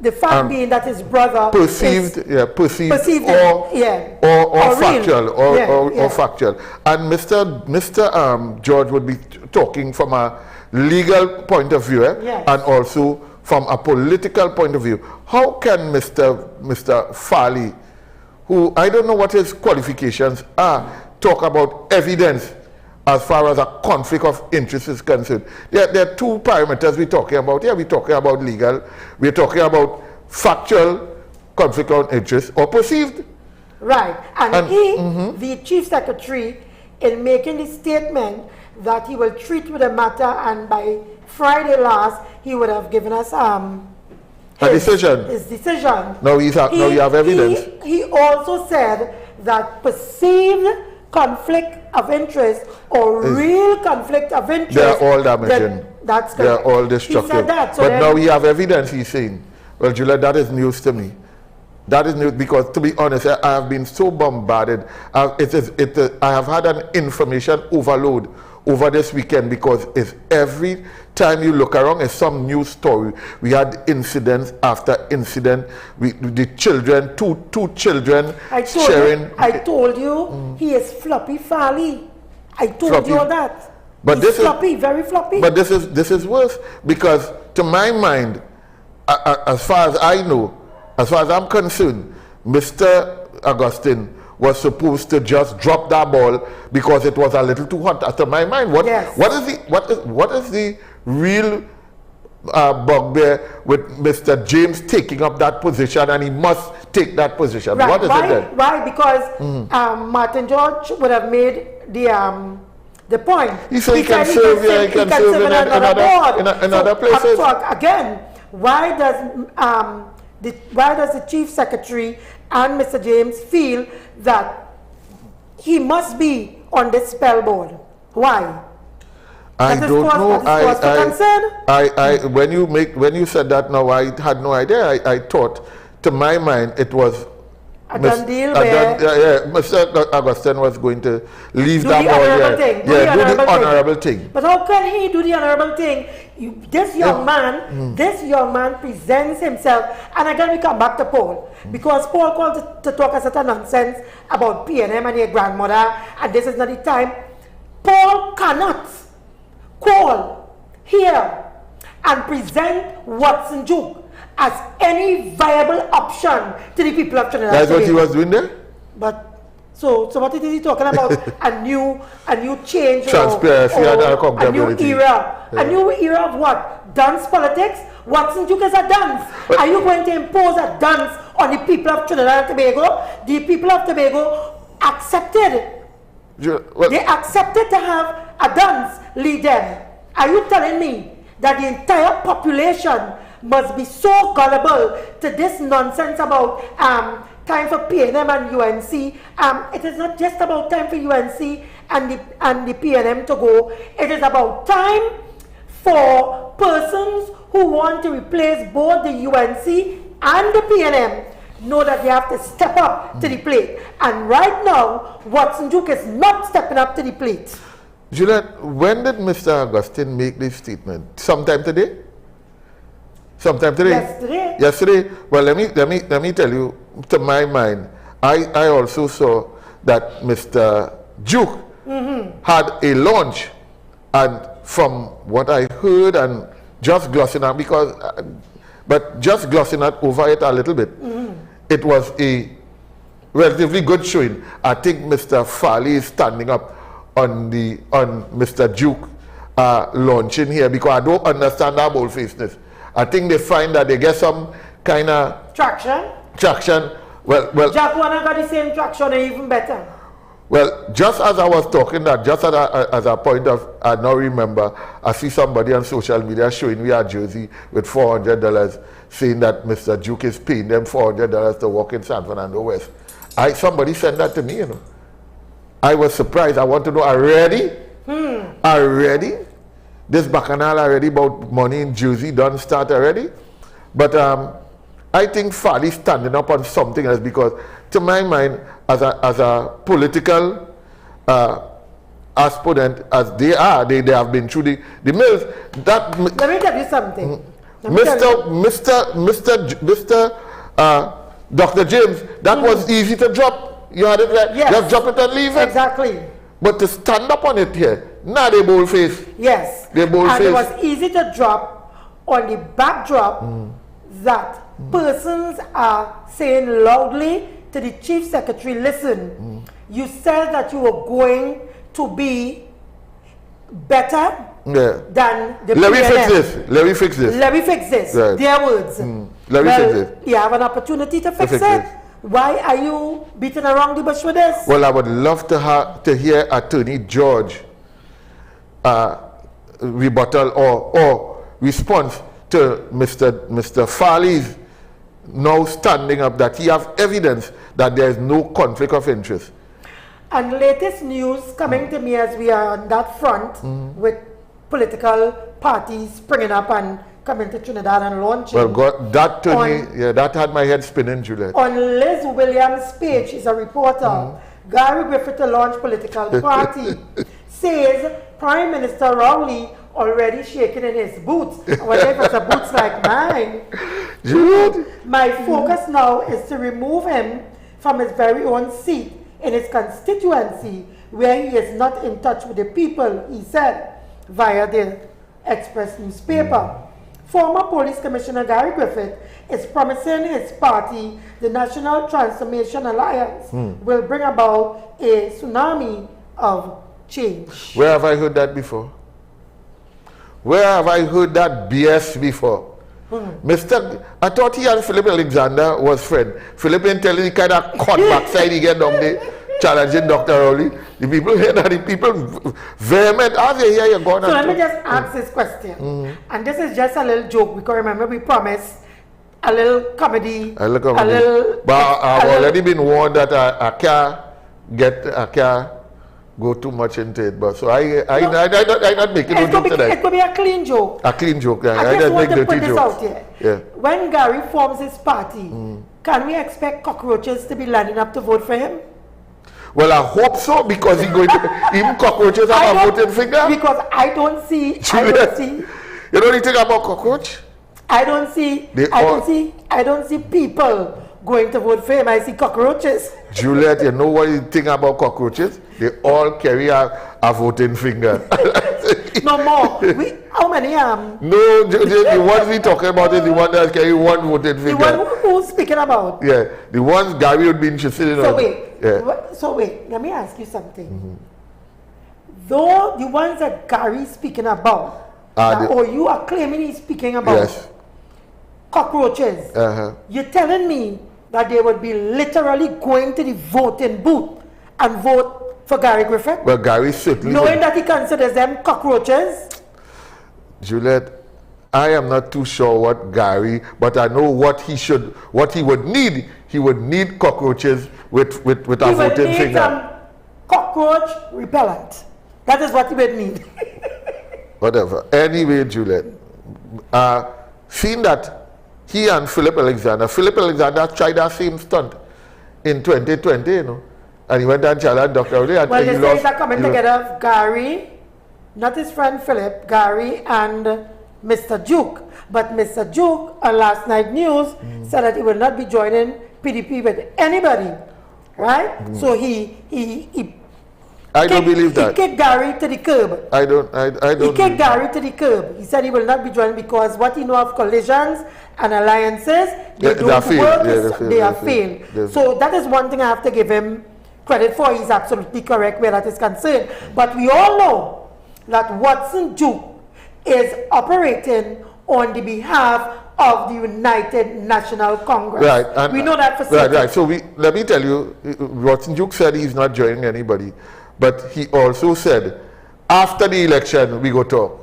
The fact being that his brother perceived or factual. And Mr. George would be talking from a legal point of view, and also from a political point of view. How can Mr. Farley, who I don't know what his qualifications are, talk about evidence as far as a conflict of interest is concerned? There are two parameters we're talking about here. We're talking about legal, we're talking about factual conflict of interest or perceived. Right. And the Chief Secretary, in making the statement that he will treat with the matter, and by Friday last, he would have given us his decision. Now you have evidence. He also said that perceived conflict of interest or real conflict of interest, they are all damaging. That's correct. They are all destructive. He said that, so but now we have evidence, he's saying. Well, Juliet, that is news to me. That is news because, to be honest, I have been so bombarded. I have had an information overload over this weekend because it's every time you look around, it's some news story. We had incidents after incident. The children, two children sharing. I told you he is floppy Farley. I told you all that. But he's floppy, very floppy. But this is worse because, to my mind, as far as I know, as far as I'm concerned, Mr. Augustine was supposed to just drop that ball because it was a little too hot. To my mind, what is the real bugbear with Mr. James taking up that position, and he must take that position? Right. What is it then? Why? Because Martin George would have made the point. He said he can serve in another places. Again, why does the Chief Secretary and Mr. James feel that he must be on this spellboard? Why? I don't know. When you said that now, I had no idea. I thought, to my mind, it was a done deal where Mr. Augustine was going to leave do that the honorable thing. do the honorable thing. But how can he do the honorable thing? This young man presents himself, and again we come back to Paul, because Paul called to talk a certain nonsense about PNM and your grandmother, and this is not the time. Paul cannot call here and present Watson Duke as any viable option to the people of Trinidad. That's what he was doing there? But so what is he talking about? a new change, transparency and accountability. A new era. Yeah. A new era of what? Dance politics? Watson Duke is a dance. Are you going to impose a dance on the people of Trinidad and Tobago? The people of Tobago accepted. They accepted to have a dance lead them. Are you telling me that the entire population must be so gullible to this nonsense about time for PNM and UNC? It is not just about time for UNC and the PNM to go. It is about time for persons who want to replace both the UNC and the PNM know that they have to step up to the plate. And right now, Watson Duke is not stepping up to the plate. Juliet, when did Mr. Augustine make this statement? Sometime today? Sometime today? Yesterday. Yesterday? Well, let me tell you, to my mind, I also saw that Mr. Duke had a launch, and from what I heard, and just glossing out, but just glossing out over it a little bit, it was a relatively good showing. I think Mr. Farley is standing up on Mr. Duke launching here, because I don't understand that bold-facedness. I think they find that they get some kind of traction. Well, Jack Warner got the same traction, and even better. Well, just as I was talking that, just as a point of, I now remember, I see somebody on social media showing me a jersey with $400, saying that Mr. Duke is paying them $400 to walk in San Fernando West. Somebody sent that to me, you know. I was surprised. I want to know, already? This bacchanal already about money in Jersey done start already? But I think Farley standing up on something else, because to my mind, as a political aspirant, as they are, they have been through the mills. Let me tell you something. Mr. Dr. James, that was easy to drop. You had it right. Yes. Just drop it and leave it. Exactly. But to stand up on it here, now they bold face. Yes. They bold face. And it was easy to drop on the backdrop that persons are saying loudly to the Chief Secretary, listen, you said that you were going to be better than the Let PNM. me fix this. Right. Their words. Let me fix this. You have an opportunity to fix it. Why are you beating around the bush with this? Well, I would love to hear Attorney George rebuttal or response to Mr. Farley's now standing up that he have evidence that there is no conflict of interest. And latest news coming to me as we are on that front with political parties springing up and coming to Trinidad and launching. Well, God, that to me, that had my head spinning, Juliet. On Liz Williams' page, is a reporter, Gary Griffith to launch political party, says Prime Minister Rowley already shaking in his boots. I wonder if it's a boots like mine. My focus now is to remove him from his very own seat in his constituency, where he is not in touch with the people, he said, via the Express newspaper. Former Police Commissioner Gary Griffith is promising his party, the National Transformation Alliance, will bring about a tsunami of change. Where have I heard that before? Where have I heard that BS before? I thought he and Philip Alexander was friend. Philip ain't telling the kind of cut backside he get down there. challenging Dr. Rowley. The people here, the people vehement. As they hear you're going So let me just ask this question. And this is just a little joke, because remember we promised a little comedy. But I've already been warned that I can't go too much into it. But so I'm not making no joke today. It could be a clean joke. A clean joke. I just want to put this jokes. out here. Yeah. When Gary forms his party, can we expect cockroaches to be lining up to vote for him? Well, I hope so, because he's going to, even cockroaches have a voting finger. Because I don't see. You know anything about cockroach? I don't see people going to vote for him. I see cockroaches. Juliet, you know what you think about cockroaches? They all carry a voting finger. No more. How many? No, the ones we talking about is the one that carry one voting finger. The one who's speaking about? Yeah, the ones Gary would be interested in. So wait, let me ask you something. Though the ones that Gary's speaking about, or you are claiming he's speaking about, cockroaches, you're telling me that they would be literally going to the voting booth and vote for Gary Griffith? Well, Gary certainly knowing that he considers them cockroaches? Juliet, I am not too sure what Gary, but I know what he would need. He would need cockroaches with a voting finger. He would need some cockroach repellent. That is what he would need. Whatever. Anyway, Juliet, seeing that he and Philip Alexander tried that same stunt in 2020, you know, and he went and challenged Dr. Rowley. Well, they say they're coming together of Gary, not his friend Philip, Gary and Mr. Duke. But Mr. Duke, on last night news, said that he will not be joining PDP with anybody, right? So I don't believe that. He kicked Gary to the curb. I don't. He kicked Gary to the curb. He said he will not be joining because what he know of coalitions and alliances, they don't work. They are failed. So that is one thing I have to give him credit for. He's absolutely correct where that is concerned. But we all know that Watson Duke is operating on the behalf of the United National Congress. Right. And we know that for certain. Right. So let me tell you, Watson Duke said he's not joining anybody. But he also said, after the election, we go talk.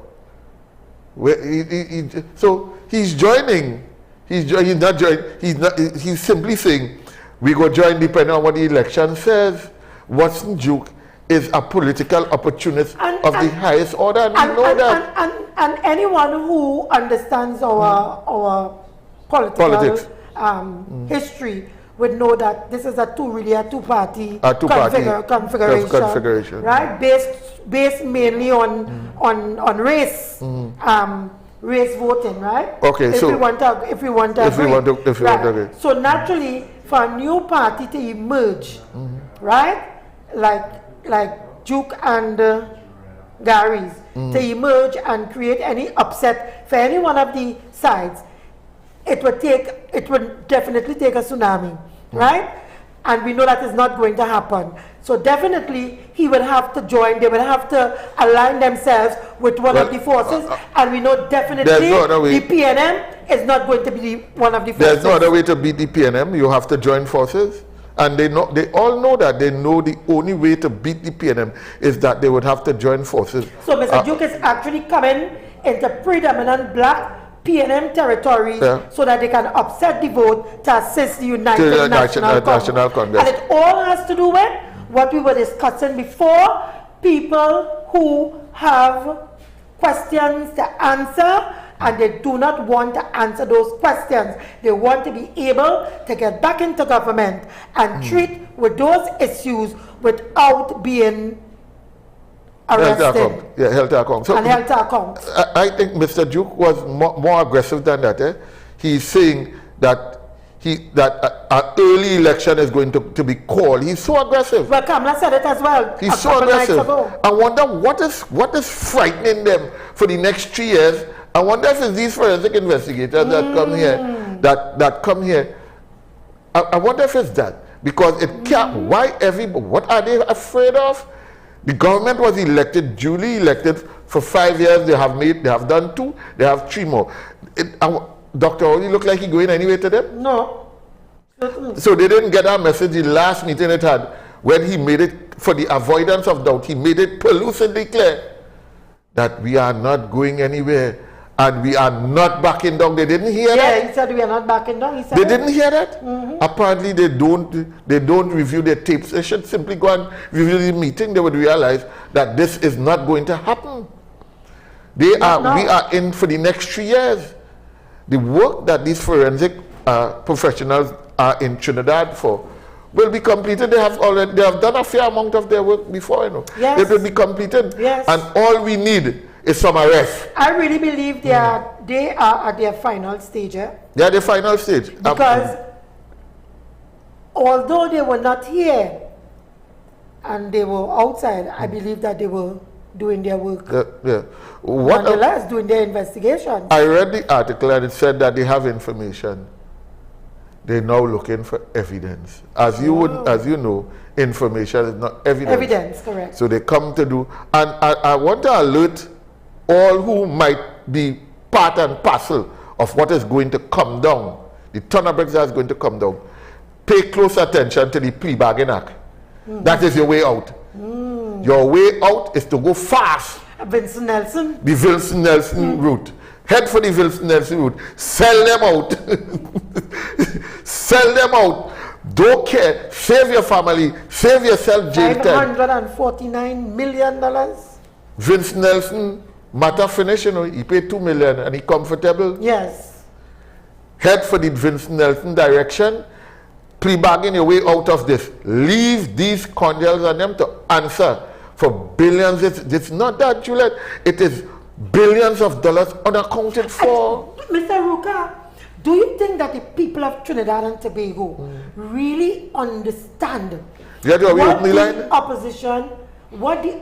So he's joining. He's not joining. He's simply saying, we go join depending on what the election says. Watson Duke is a political opportunist of the highest order, and we know that. And anyone who understands our politics history would know that this is really a two-party configuration, right? Based mainly on race, race voting, right? Okay, if we want to agree. So naturally, for a new party to emerge, right? Like Duke and Gary's to emerge and create any upset for any one of the sides, it would definitely take a tsunami, right? And we know that is not going to happen. So definitely he will have to join, they will have to align themselves with one of the forces, and we know definitely the PNM is not going to be one of the forces. There's no other way to beat the PNM, you have to join forces. And they all know that. They know the only way to beat the PNM is that they would have to join forces. So Mr. Duke is actually coming into predominant black PNM territory so that they can upset the vote to assist the United National Congress. And it all has to do with what we were discussing before, people who have questions to answer and they do not want to answer those questions. They want to be able to get back into government and treat with those issues without being arrested. Held to account. And held to account. I think Mr. Duke was more aggressive than that. He's saying that an early election is going to be called. He's so aggressive. Well, Kamala said it as well. He's so aggressive. I wonder what is frightening them for the next 3 years. I wonder if it's these forensic investigators that come here, that come here. I wonder if it's that, because it can't. Why everybody? What are they afraid of? The government was elected, duly elected for 5 years. They have done 2. They have 3 more. Dr. Oli look like he going anyway to them? No. So they didn't get our message. The last meeting it had when he made it, for the avoidance of doubt, he made it pellucidly clear that we are not going anywhere and we are not backing down. They didn't hear that? Yeah, he said we are not backing down. He said They didn't hear that? Apparently they don't review their tapes. They should simply go and review the meeting. They would realize that this is not going to happen. We are in for the next 3 years. The work that these forensic professionals are in Trinidad for will be completed. They have done a fair amount of their work before, you know. Yes. It will be completed. Yes. And all we need is some arrest. I really believe they are at their final stage. Eh? They are the final stage. Because although they were not here and they were outside, I believe that they were doing their work. Nonetheless, doing their investigation. I read the article and it said that they have information. They're now looking for evidence. As you know, information is not evidence. Evidence, correct. So they come to do, and I want to alert all who might be part and parcel of what is going to come down, the ton of bricks that is going to come down. Pay close attention to the plea bargain act. That is your way out. Your way out is to go fast. Vincent Nelson. The Vincent Nelson route. Head for the Vincent Nelson route. Sell them out. Sell them out. Don't care. Save your family. Save yourself jail time. $549 million. Vincent Nelson, matter finish, you know, he paid $2 million and he comfortable. Yes. Head for the Vincent Nelson direction. Plea bargain your way out of this. Leave these conduits and them to answer for billions. It's not that, Juliet. It is billions of dollars unaccounted for. Mr. Arouca, do you think that the people of Trinidad and Tobago really understand what the opposition, what the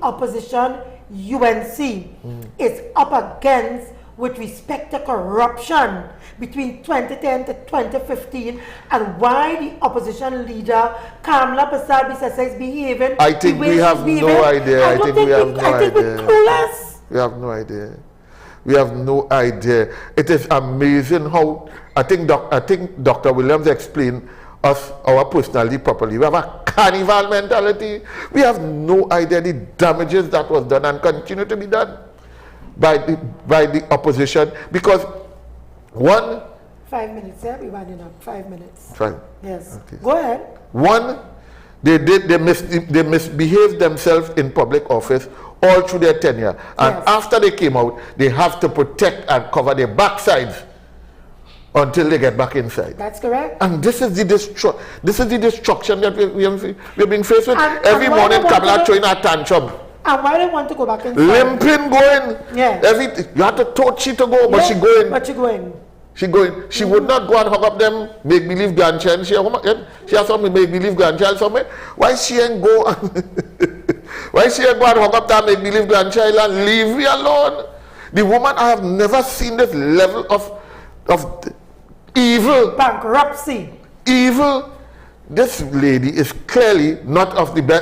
opposition UNC is up against with respect to corruption between 2010 to 2015, and why the opposition leader Kamla Persad-Bissessar is behaving? I think we have no idea. I think we have no idea. We're clueless. We have no idea. We have no idea. It is amazing how I think Dr. Williams explained us our personality properly. We have a carnival mentality. We have no idea the damages that was done and continue to be done by the opposition, because 5 minutes, yeah, we're running up. 5 minutes. Fine. Yes. Okay. Go ahead. They misbehaved themselves in public office all through their tenure, and after they came out, they have to protect and cover their backsides until they get back inside. That's correct. And this is the destruction that we're being faced with. Every morning, Kamala throwing a tantrum. And why they want to go back inside? Limping, going. Yeah. You have to touch she to go, but she going. But she going. She going. She would not go and hug up them make-believe grandchild. She has some make-believe grandchild somewhere. Why she ain't go? Why she ain't go and hug up that make-believe grandchild and leave me alone? The woman, I have never seen this level of evil. Bankruptcy. Evil. This lady is clearly not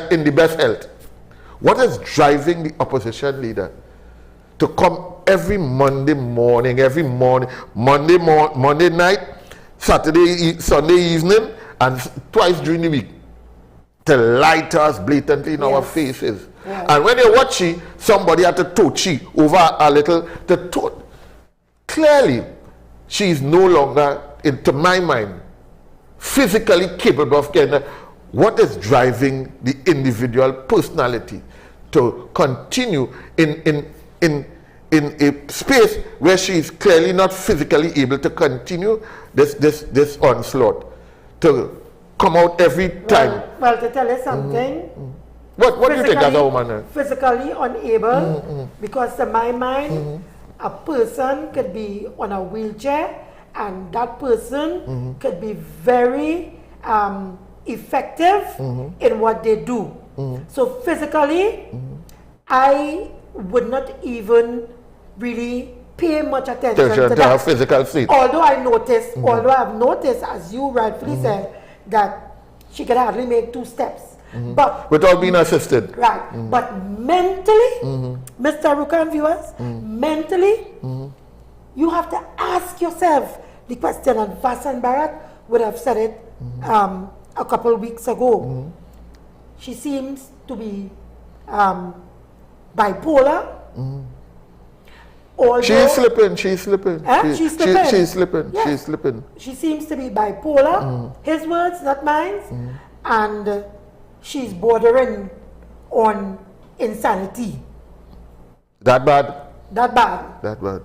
in the best health. What is driving the opposition leader to come every Monday morning, Monday night, Sunday evening, and twice during the week to lie to us blatantly in our faces? Yes. And when you watch somebody had to touch over a little, clearly she is no longer, to my mind, physically capable of getting. What is driving the individual personality to continue in a space where she is clearly not physically able to continue this onslaught, to come out every time? Well, to tell you something, what do you think as a woman? Physically unable, because to my mind, a person could be on a wheelchair and that person could be very effective in what they do. So physically, I would not even really pay much attention to her physical state. Although I've noticed, as you rightfully said, that she can hardly make 2 steps. But without being assisted. Right. But mentally, Mr. Arouca and viewers, mentally, you have to ask yourself the question, and Vassan Bharat would have said it a couple weeks ago. She seems to be bipolar. Although, she's slipping. she's slipping. She's slipping. Yes. She's slipping. She seems to be bipolar. His words, not mine. And she's bordering on insanity. That bad? That bad. That bad.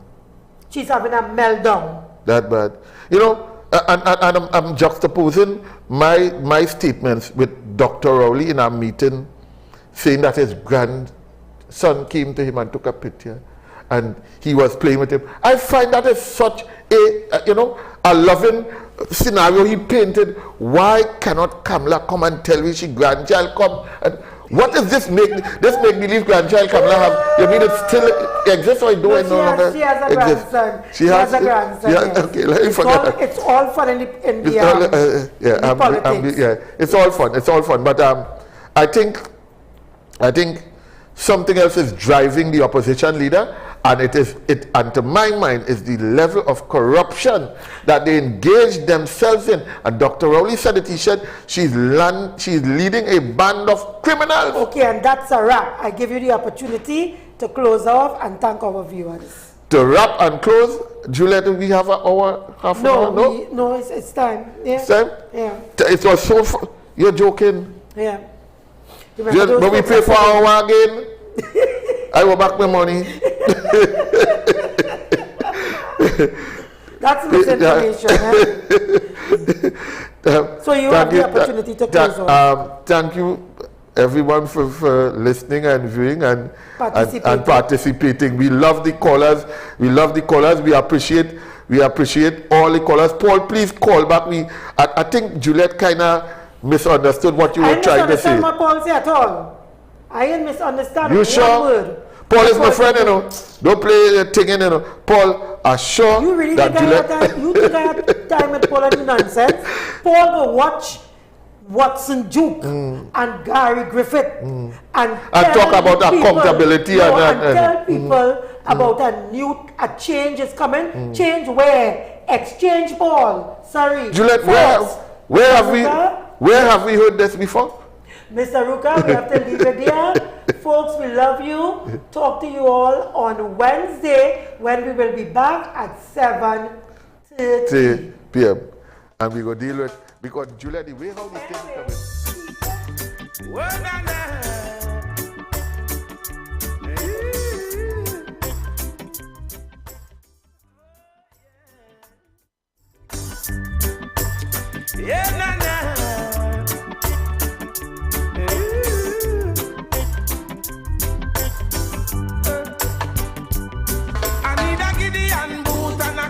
She's having a meltdown. That bad. You know, and I'm juxtaposing my statements with Dr. Rowley in our meeting, saying that his grandson came to him and took a picture, and he was playing with him. I find that is such a loving scenario he painted. Why cannot Kamala come and tell me she grandchild come? And what is this make-believe grandchild Kamala have? You mean it still exists or do it no longer? She has a grandson. She has a grandson. Yeah, yes. okay, let me forget. It's all fun in the politics. It's all fun. It's all fun. But I think something else is driving the opposition leader, and and to my mind is the level of corruption that they engage themselves in. And Dr. Rowley said it. He said she's leading a band of criminals. Okay, and that's a wrap. I give you the opportunity to close off and thank our viewers. To wrap and close, Juliet, do we have an hour, half an hour? No, it's time. Yeah. It's time? Yeah. It was so fun. You're joking. Yeah. But we pay for our hour again. I will back my money. That's misinformation. So you have the opportunity to close off. Thank you, everyone, for listening and viewing and participating. We love the callers. We appreciate all the callers. Paul, please call back. I think Juliet kind of misunderstood what you were trying to say. I didn't misunderstand what Paul said at all. I didn't misunderstand. You sure? Word. Paul is my friend, you know. Don't play the thing, you know. Paul, assure you really that Juliet... You think I had time with Paul and nonsense? Paul go watch Watson Duke and Gary Griffith and talk about accountability and tell people about a change is coming. Change where? Exchange, Paul. Sorry. Juliet, where have we heard this before? Mr. Arouca, we have to leave it there. Folks, we love you. Talk to you all on Wednesday when we will be back at 7:30 p.m. And we go deal with, because Juliet, the way how the things coming. Yeah, nah, nah.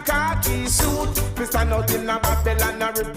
Khaki suit, we stand out in a Babylon.